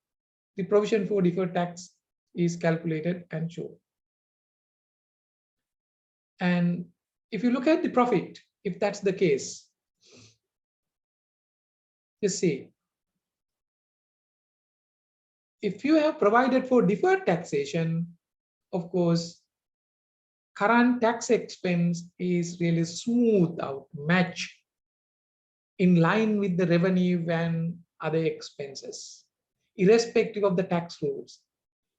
the provision for deferred tax is calculated and shown. And if you look at the profit, if that's the case, just see, if you have provided for deferred taxation, of course, current tax expense is really smooth out, match in line with the revenue and other expenses, irrespective of the tax rules.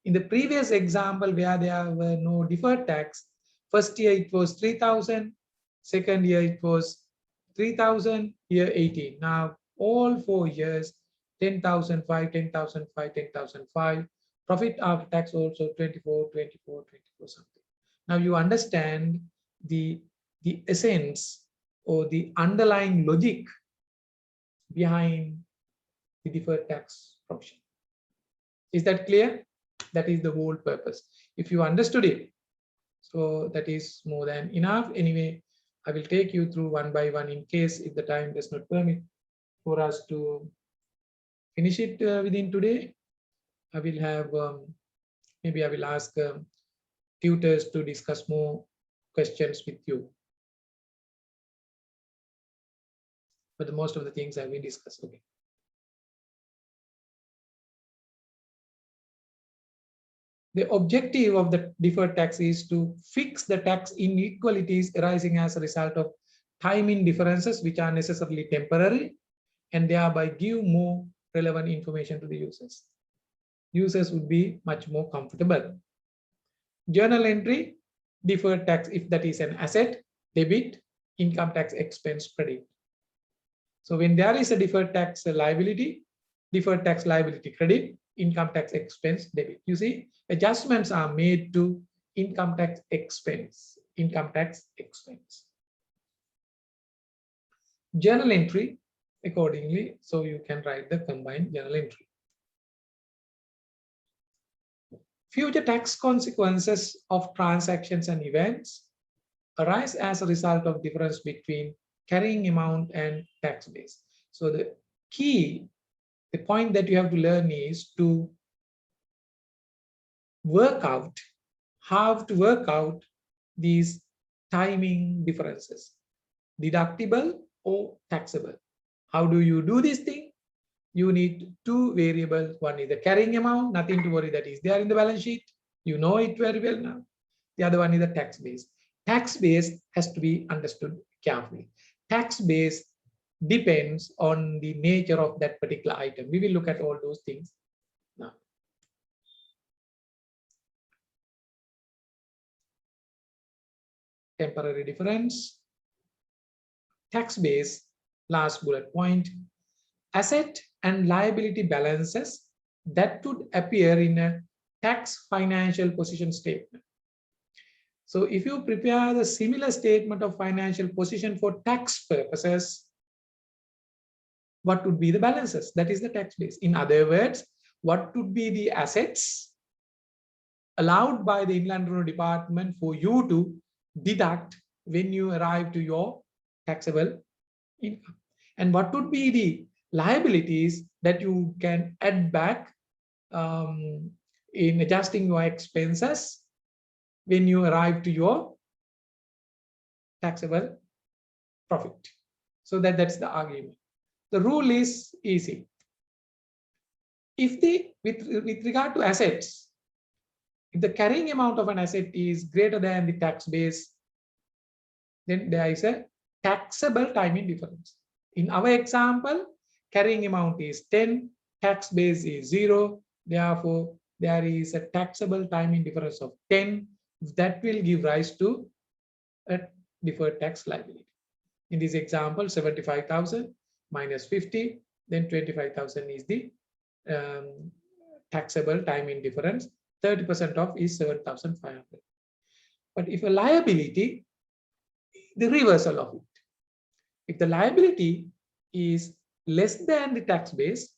In the previous example where there were no deferred tax, first year it was 3,000, second year it was 3,000, year 18. Now all 4 years, 10,005, 10,005, 10,005. Profit after tax also 24, 24, 24 something. Now you understand the essence or the underlying logic behind the deferred tax provision. Is that clear? That is the whole purpose. If you understood it, so that is more than enough. Anyway, I will take you through one by one in case if the time does not permit for us to finish it within today. I will have, maybe I will ask tutors to discuss more questions with you. But most of the things have been discussed. Okay. The objective of the deferred tax is to fix the tax inequalities arising as a result of timing differences, which are necessarily temporary, and thereby give more relevant information to the users. Users would be much more comfortable. Journal entry, deferred tax, if that is an asset, debit, income tax expense, credit. So when there is a deferred tax liability credit, income tax expense debit. You see, adjustments are made to income tax expense. Journal entry accordingly, so you can write the combined journal entry. Future tax consequences of transactions and events arise as a result of difference between carrying amount and tax base. So the point that you have to learn is to work out how to work out these timing differences, deductible or taxable. How do you do this thing? You need two variables. One is the carrying amount, nothing to worry, that is there in the balance sheet. You know it very well now. The other one is the tax base. Tax base has to be understood carefully. Tax base depends on the nature of that particular item. We will look at all those things now. Temporary difference. Tax base, last bullet point. asset and liability balances that would appear in a tax financial position statement. So if you prepare the similar statement of financial position for tax purposes, what would be the balances? That is the tax base. In other words, what would be the assets allowed by the Inland Revenue Department for you to deduct when you arrive to your taxable income? And what would be the liabilities that you can add back in adjusting your expenses when you arrive to your taxable profit? So that's the argument. The rule is easy. If with regard to assets, if the carrying amount of an asset is greater than the tax base, then there is a taxable timing difference. In our example, carrying amount is 10, tax base is 0. Therefore, there is a taxable timing difference of 10 that will give rise to a deferred tax liability. In this example, 75,000 minus 50, then 25,000 is the taxable timing difference. 30% of is 7,500. But if a liability, the reversal of it. If the liability is less than the tax base,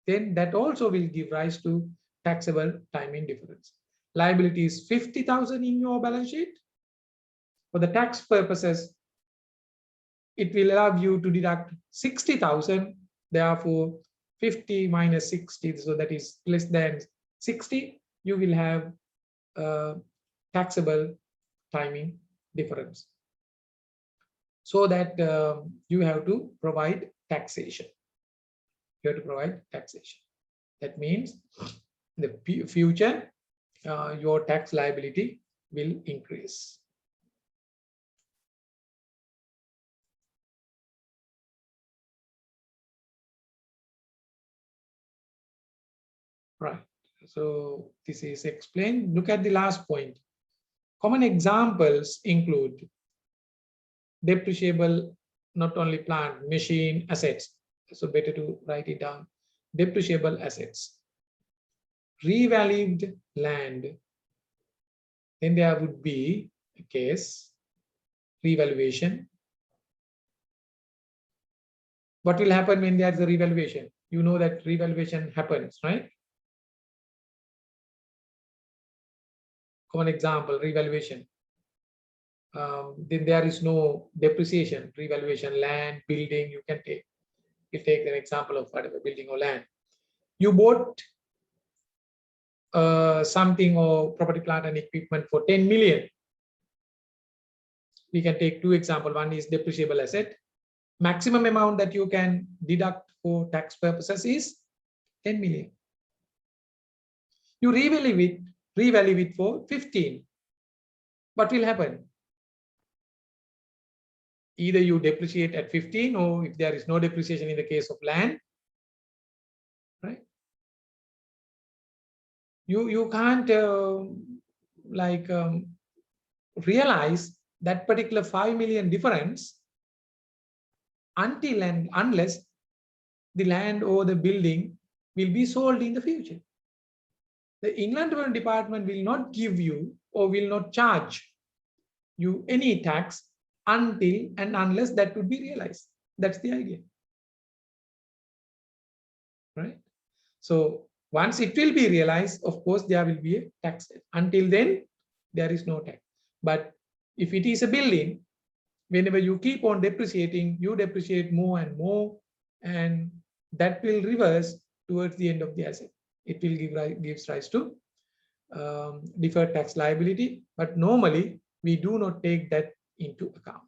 then that also will give rise to taxable timing difference. Liability is 50,000 in your balance sheet. For the tax purposes, it will allow you to deduct 60,000. Therefore, 50 minus 60, so that is less than 60, you will have taxable timing difference. So that you have to provide taxation. You have to provide taxation. That means in the future, your tax liability will increase. Right. So this is explained. Look at the last point. Common examples include depreciable, not only plant, machine, assets. So better to write it down. Depreciable assets. Revalued land. Then there would be a case, revaluation. What will happen when there is a revaluation? You know that revaluation happens, right? Common example, revaluation. Then there is no depreciation, revaluation, land, building, you can take. You take an example of whatever, building or land. You bought something or property, plant and equipment for 10 million. We can take two examples. One is depreciable asset. Maximum amount that you can deduct for tax purposes is 10 million. You revalue it for 15. What will happen? Either you depreciate at 15, or if there is no depreciation in the case of land, right? You can't realize that particular 5 million difference until and unless the land or the building will be sold in the future. The Inland Revenue Department will not give you or will not charge you any tax until and unless that would be realized. That's the idea, right? So once it will be realized, of course, there will be a tax. Until then, there is no tax. But if it is a building, whenever you keep on depreciating, you depreciate more and more, and that will reverse towards the end of the asset. It will gives rise to deferred tax liability, but normally we do not take that into account.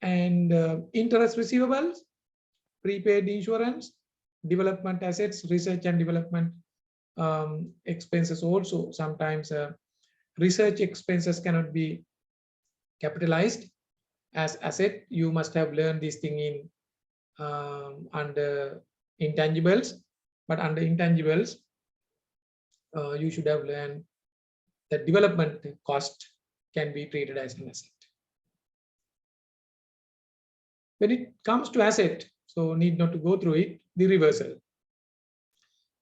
And interest receivables, prepaid insurance, development assets, research and development expenses also. Sometimes research expenses cannot be capitalized as asset. You must have learned this thing in under intangibles, but under intangibles, you should have learned that development cost can be treated as an asset. When it comes to asset, so need not to go through it. The reversal.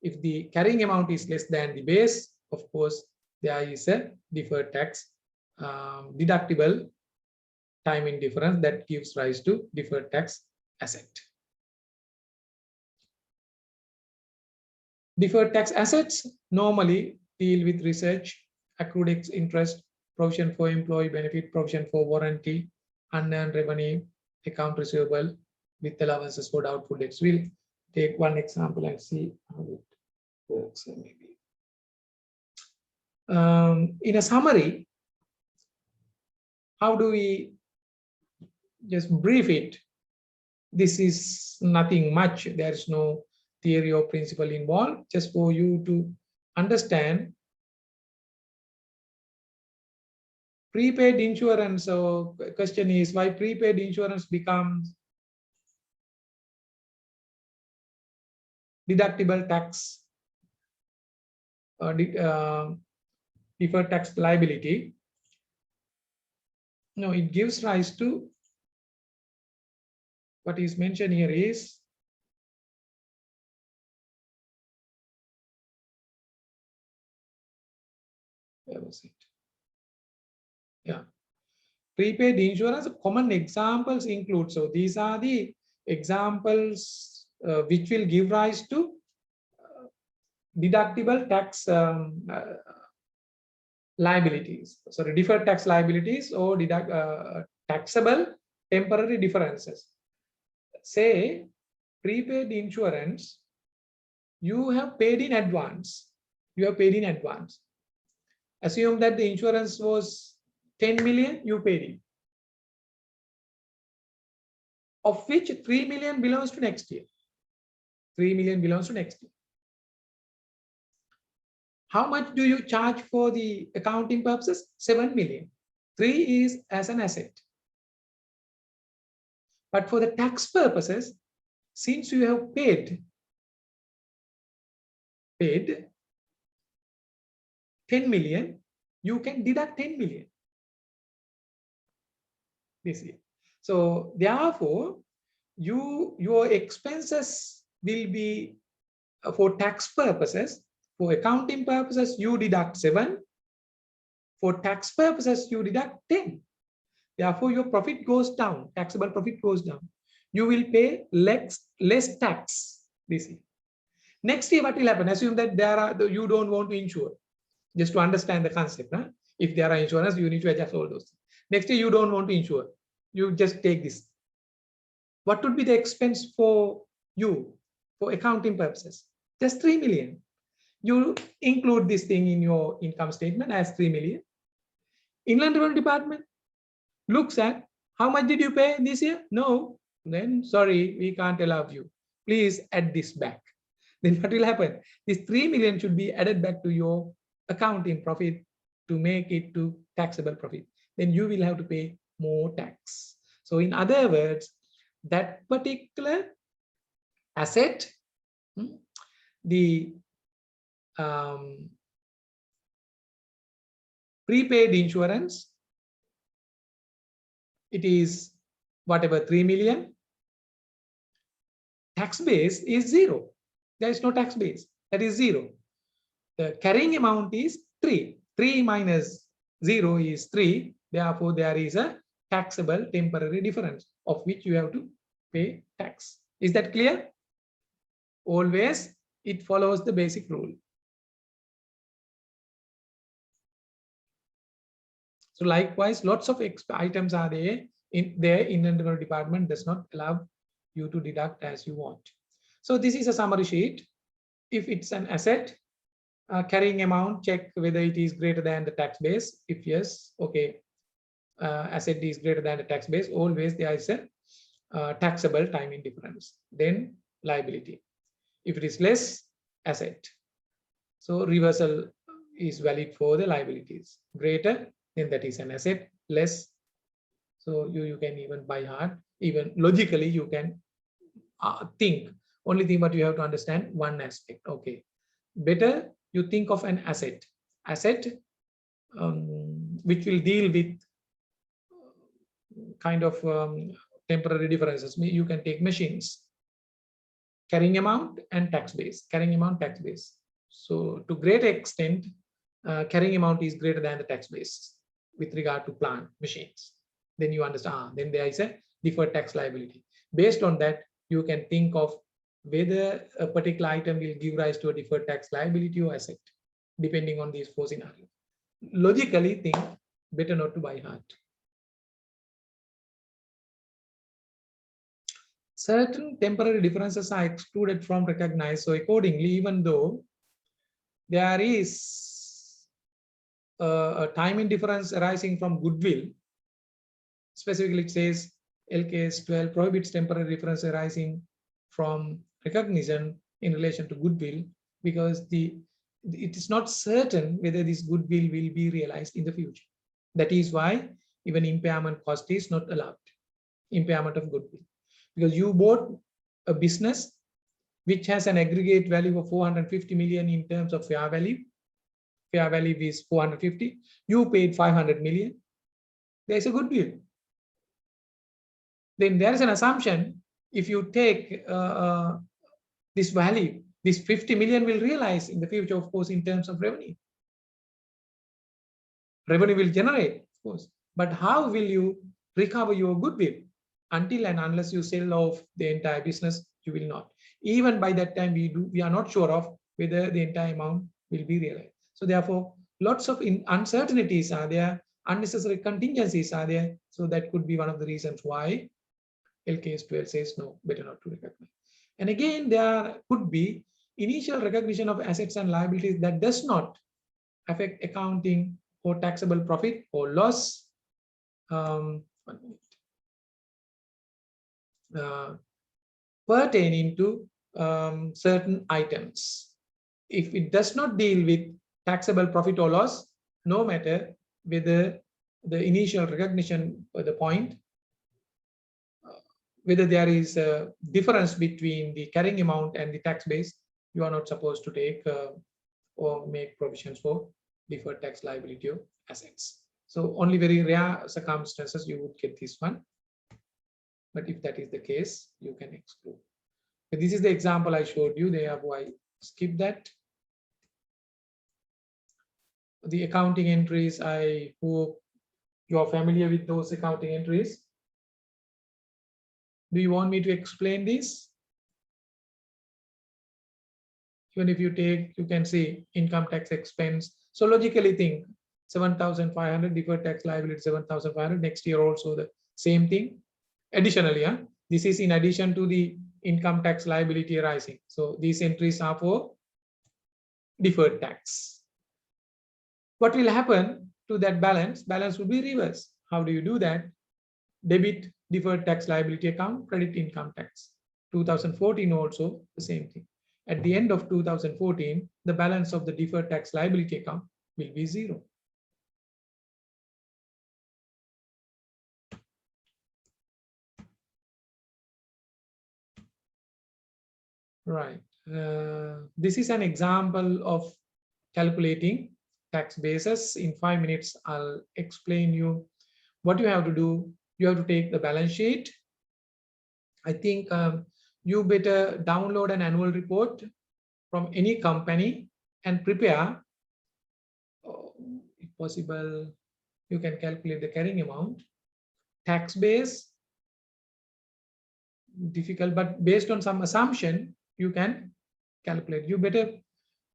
If the carrying amount is less than the base, of course, there is a deferred tax deductible timing difference that gives rise to deferred tax asset. Deferred tax assets normally deal with research, accrued interest, provision for employee benefit, provision for warranty, unearned revenue, account receivable with allowances for doubtful debts. We'll take one example and see how it works. Maybe in a summary, how do we just brief it? This is nothing much. There is no theory or principle involved. Just for you to understand, prepaid insurance. So question is why prepaid insurance becomes deductible tax or deferred tax liability. No, it gives rise to what is mentioned here is where was it? Yeah, prepaid insurance. Common examples include, so these are the examples which will give rise to deductible tax liabilities, sorry, deferred tax liabilities or taxable temporary differences. Say prepaid insurance, you have paid in advance. You have paid in advance. Assume that the insurance was 10 million, you paid it, of which 3 million belongs to next year. 3 million belongs to next year. How much do you charge for the accounting purposes? 7 million. 3 is as an asset. But for the tax purposes, since you have paid 10 million, you can deduct 10 million this year. So therefore, your expenses will be for tax purposes. For accounting purposes, you deduct 7. For tax purposes, you deduct 10. Therefore, your profit goes down. Taxable profit goes down. You will pay less tax this year. Next year, what will happen? Assume that you don't want to insure. Just to understand the concept. Huh? If there are insurance, you need to adjust all those. Next year, you don't want to insure. You just take this. What would be the expense for you for accounting purposes? Just 3 million. You include this thing in your income statement as 3 million. Inland Revenue Department looks at how much did you pay this year? No. Then sorry, we can't allow you. Please add this back. Then what will happen? This 3 million should be added back to your accounting profit to make it to taxable profit. Then you will have to pay more tax. So in other words, that particular asset, the prepaid insurance, it is whatever 3 million. Tax base is 0. There is no tax base. That is 0. The carrying amount is 3. 3 minus 0 is 3. Therefore, there is a taxable temporary difference of which you have to pay tax. Is that clear? Always it follows the basic rule. So likewise, lots of items are there. Inland Revenue Department does not allow you to deduct as you want. So this is a summary sheet. If it's an asset, carrying amount, check whether it is greater than the tax base. If yes, okay, asset is greater than the tax base, always there is a taxable timing difference. Then liability. If it is less, asset. So reversal is valid for the liabilities. Greater, then that is an asset. Less, so you can even by heart, even logically you can think. Only thing what you have to understand one aspect. Okay, better you think of an asset which will deal with kind of temporary differences. You can take machines. carrying amount and tax base, carrying amount, tax base. So to great extent, carrying amount is greater than the tax base with regard to plant machines. Then you understand, then there is a deferred tax liability. Based on that, you can think of whether a particular item will give rise to a deferred tax liability or asset, depending on these four scenarios. Logically think better not to buy heart. Certain temporary differences are excluded from recognized. So accordingly, even though there is a timing difference arising from goodwill, specifically it says LKS 12 prohibits temporary difference arising from recognition in relation to goodwill, because it is not certain whether this goodwill will be realized in the future. That is why even impairment cost is not allowed, impairment of goodwill, because you bought a business which has an aggregate value of 450 million in terms of fair value. Fair value is 450. You paid 500 million. There is a goodwill. Then there is an assumption, if you take this value, this 50 million will realize in the future, of course, in terms of revenue. Revenue will generate, of course. But how will you recover your goodwill? Until and unless you sell off the entire business, you will not. Even by that time, we are not sure of whether the entire amount will be realized. So therefore, lots of uncertainties are there, unnecessary contingencies are there. So that could be one of the reasons why LKS 12 says no, better not to recognize. And again, there could be initial recognition of assets and liabilities that does not affect accounting or taxable profit or loss. Pertaining to certain items. If it does not deal with taxable profit or loss, no matter whether the initial recognition or the point, whether there is a difference between the carrying amount and the tax base, you are not supposed to take or make provisions for deferred tax liability of assets. So only very rare circumstances you would get this one. But if that is the case, you can exclude. But this is the example I showed you. Therefore, I skip that. The accounting entries, I hope you are familiar with those accounting entries. Do you want me to explain this? Even if you take, you can see income tax expense. So logically think 7,500 deferred tax liability 7,500. Next year also the same thing. Additionally, this is in addition to the income tax liability arising. So these entries are for deferred tax. What will happen to that balance? Balance will be reversed. How do you do that? Debit deferred tax liability account, credit income tax. 2014 also the same thing. At the end of 2014, the balance of the deferred tax liability account will be zero. Right. This is an example of calculating tax bases. In 5 minutes, I'll explain you what you have to do. You have to take the balance sheet. I think you better download an annual report from any company and prepare. If possible, you can calculate the carrying amount. Tax base, difficult, but based on some assumption, you can calculate. You better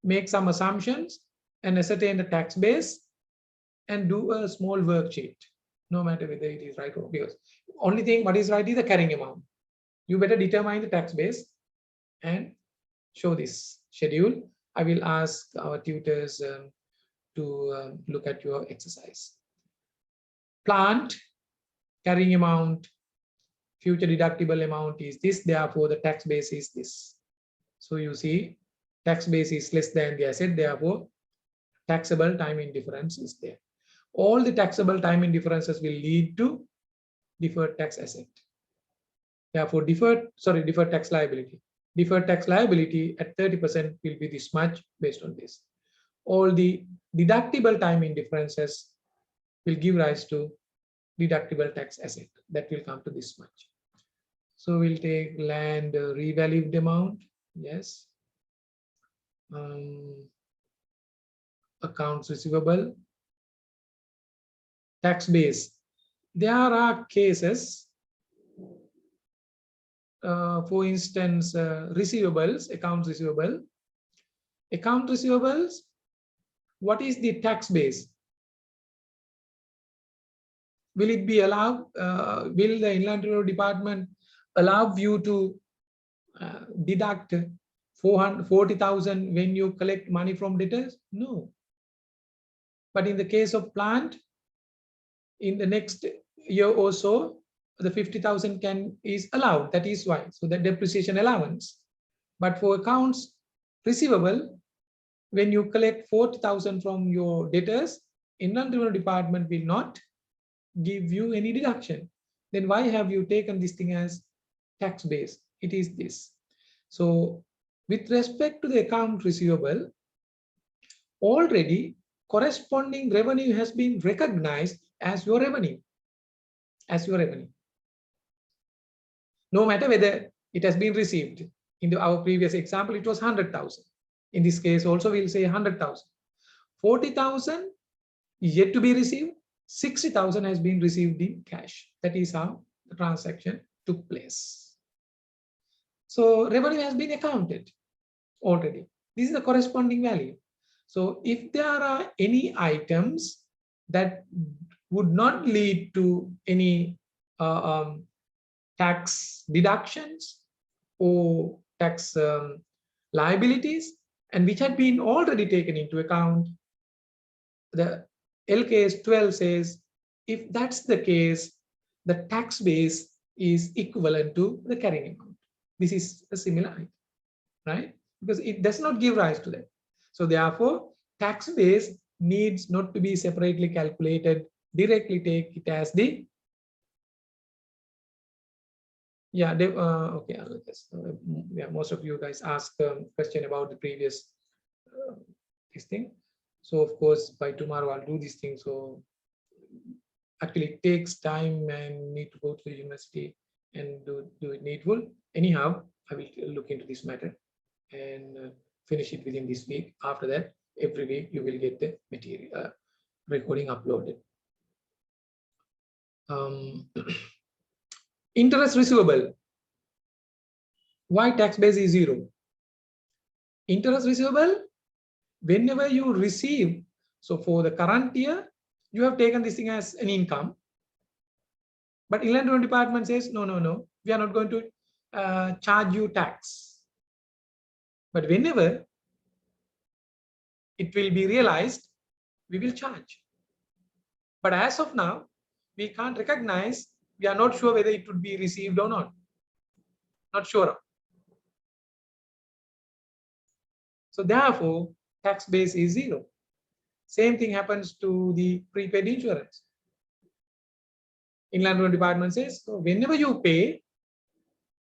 make some assumptions and ascertain the tax base and do a small worksheet, no matter whether it is right or wrong, because only thing what is right is the carrying amount. You better determine the tax base and show this schedule. I will ask our tutors to look at your exercise. Plant, carrying amount, future deductible amount is this, therefore the tax base is this. So you see, tax base is less than the asset, therefore taxable timing difference is there. All the taxable timing differences will lead to deferred tax asset. Therefore, deferred tax liability. Deferred tax liability at 30% will be this much based on this. All the deductible timing differences will give rise to deductible tax asset. That will come to this much. So we'll take land revalued amount. Yes. Accounts receivable. Tax base. There are cases, for instance, receivables, accounts receivable. Account receivables, what is the tax base? Will it be allowed, will the Inland Revenue Department allow you to deduct 440,000 when you collect money from debtors? No. But in the case of plant, in the next year or so, the 50,000 is allowed. That is why. So the depreciation allowance. But for accounts receivable, when you collect 40,000 from your debtors, Inland Revenue Department will not give you any deduction. Then why have you taken this thing as tax base? It is this. So with respect to the account receivable, already corresponding revenue has been recognized as your revenue. No matter whether it has been received. In our previous example, it was 100,000. In this case, also we'll say 100,000. 40,000 yet to be received. 60,000 has been received in cash. That is how the transaction took place. So revenue has been accounted already. This is the corresponding value. So if there are any items that would not lead to any tax deductions or tax liabilities, and which had been already taken into account, the LKS 12 says, if that's the case, the tax base is equivalent to the carrying amount. This is a similar item, right? Because it does not give rise to that. So therefore, tax base needs not to be separately calculated. Directly take it as the, yeah, okay, yeah, most of you guys asked a question about the previous this thing. So of course, by tomorrow I'll do this thing. So actually it takes time and need to go to the university and do it needful. Anyhow, I will look into this matter and finish it within this week. After that, every week you will get the material recording uploaded. Interest receivable. Why tax base is 0? Interest receivable, whenever you receive, so for the current year, you have taken this thing as an income. But Inland Revenue Department says, no, we are not going to charge you tax. But whenever it will be realized, we will charge. But as of now, we can't recognize, we are not sure whether it would be received or not. Not sure. So therefore, tax base is 0. Same thing happens to the prepaid insurance. Inland Revenue Department says, so whenever you pay,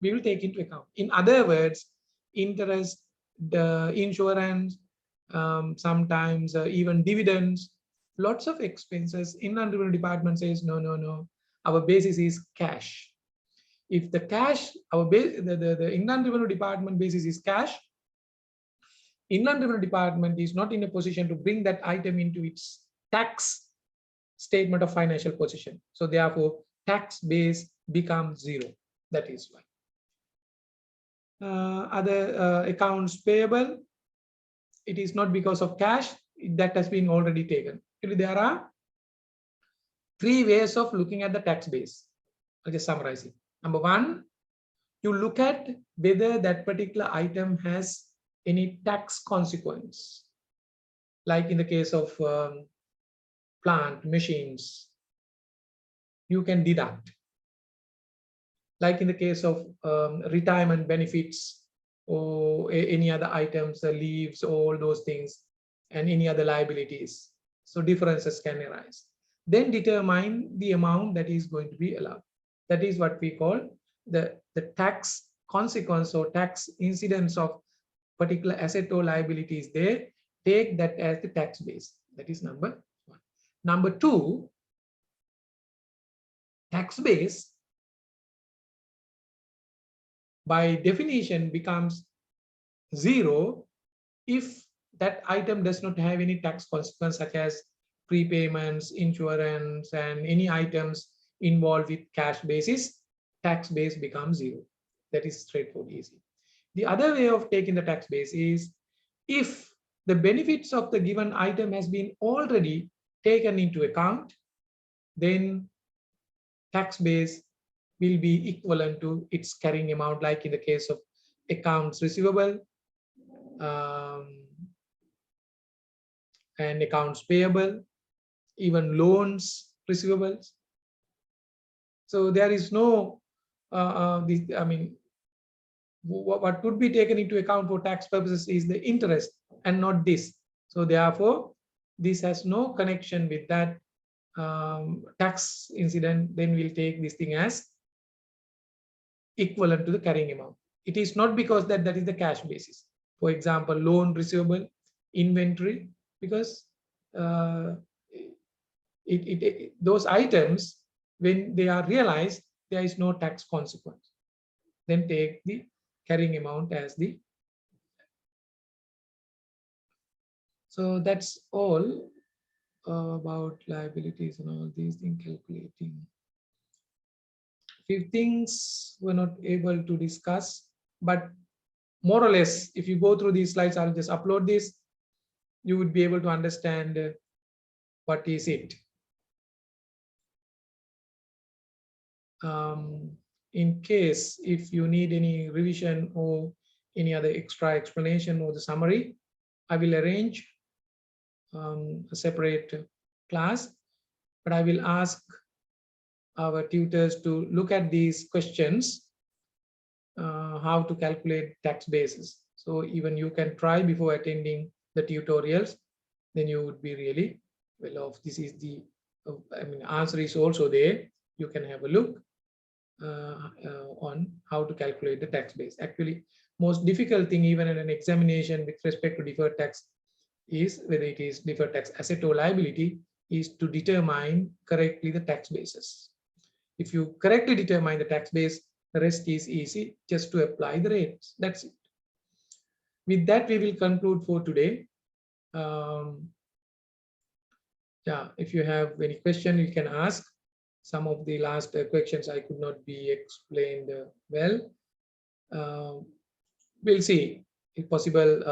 we will take into account. In other words, interest, the insurance, sometimes even dividends, lots of expenses. Inland Revenue Department says, no, our basis is cash. If the cash, our base, the Inland Revenue Department basis is cash, Inland Revenue Department is not in a position to bring that item into its tax statement of financial position. So therefore, tax base becomes 0. That is why. Other accounts payable, it is not because of cash, that has been already taken. There are 3 ways of looking at the tax base. I'll just summarize it. Number 1, you look at whether that particular item has any tax consequence. Like in the case of plant, machines, you can deduct. Like in the case of retirement benefits or any other items, leaves, all those things, and any other liabilities. So differences can arise. Then determine the amount that is going to be allowed. That is what we call the tax consequence or tax incidence of particular asset or liabilities there. Take that as the tax base. That is number 1. Number 2, tax base by definition becomes zero if that item does not have any tax consequence, such as prepayments, insurance, and any items involved with cash basis. Tax base becomes zero. That is straightforward, easy. The other way of taking the tax base is if the benefits of the given item has been already taken into account, then tax base will be equivalent to its carrying amount, like in the case of accounts receivable and accounts payable, even loans receivables. So there is no, I mean, what would be taken into account for tax purposes is the interest and not this. So therefore, this has no connection with that tax incident. Then we'll take this thing as equivalent to the carrying amount. It is not because that is the cash basis. For example, loan receivable, inventory, because those items, when they are realized, there is no tax consequence. Then take the carrying amount as the. So that's all about liabilities and all these things, calculating. Few things we're not able to discuss, but more or less, if you go through these slides, I'll just upload this, you would be able to understand what is it. In case if you need any revision or any other extra explanation or the summary, I will arrange a separate class, but I will ask our tutors to look at these questions, how to calculate tax basis. So even you can try before attending the tutorials, then you would be really well off. This is the, I mean, answer is also there. You can have a look on how to calculate the tax base. Actually, most difficult thing even in an examination with respect to deferred tax is whether it is deferred tax asset or liability, is to determine correctly the tax basis. If you correctly determine the tax base, the rest is easy, just to apply the rates. That's it. With that, we will conclude for today. Yeah, if you have any question, you can ask. Some of the last questions I could not be explained well. We'll see. If possible,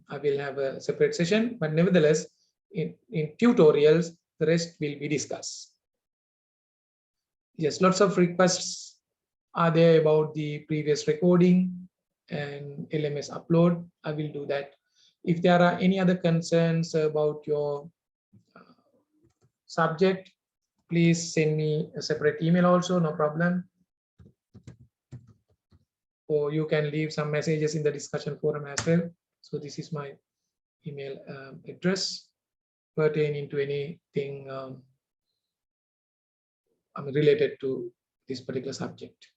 I will have a separate session, but nevertheless, in tutorials, the rest will be discussed. Yes, lots of requests are there about the previous recording and LMS upload. I will do that. If there are any other concerns about your subject, please send me a separate email also, no problem. Or you can leave some messages in the discussion forum as well. So this is my email address pertaining to anything related to this particular subject.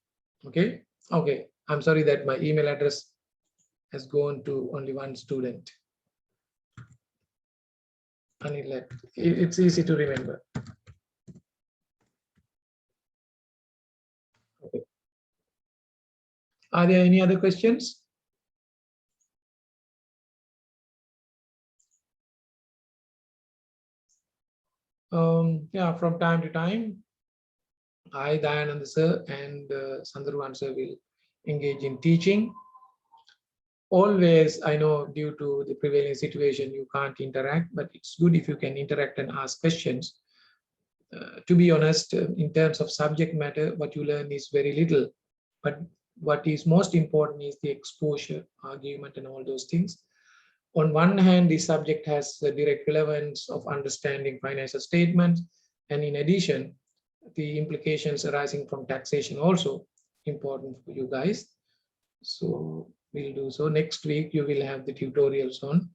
Okay. Okay. I'm sorry that my email address has gone to only one student. Anil, it's easy to remember. Okay. Are there any other questions? Yeah, from time to time, I, Dayananda sir, and Sandruvan sir will engage in teaching. Always, I know due to the prevailing situation, you can't interact, but it's good if you can interact and ask questions. To be honest, in terms of subject matter, what you learn is very little, but what is most important is the exposure, argument, and all those things. On one hand, this subject has the direct relevance of understanding financial statements, and in addition, the implications arising from taxation also important for you guys. So we'll do so. Next week, you will have the tutorials on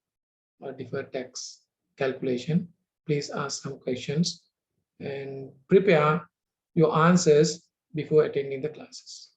deferred tax calculation. Please ask some questions and prepare your answers before attending the classes.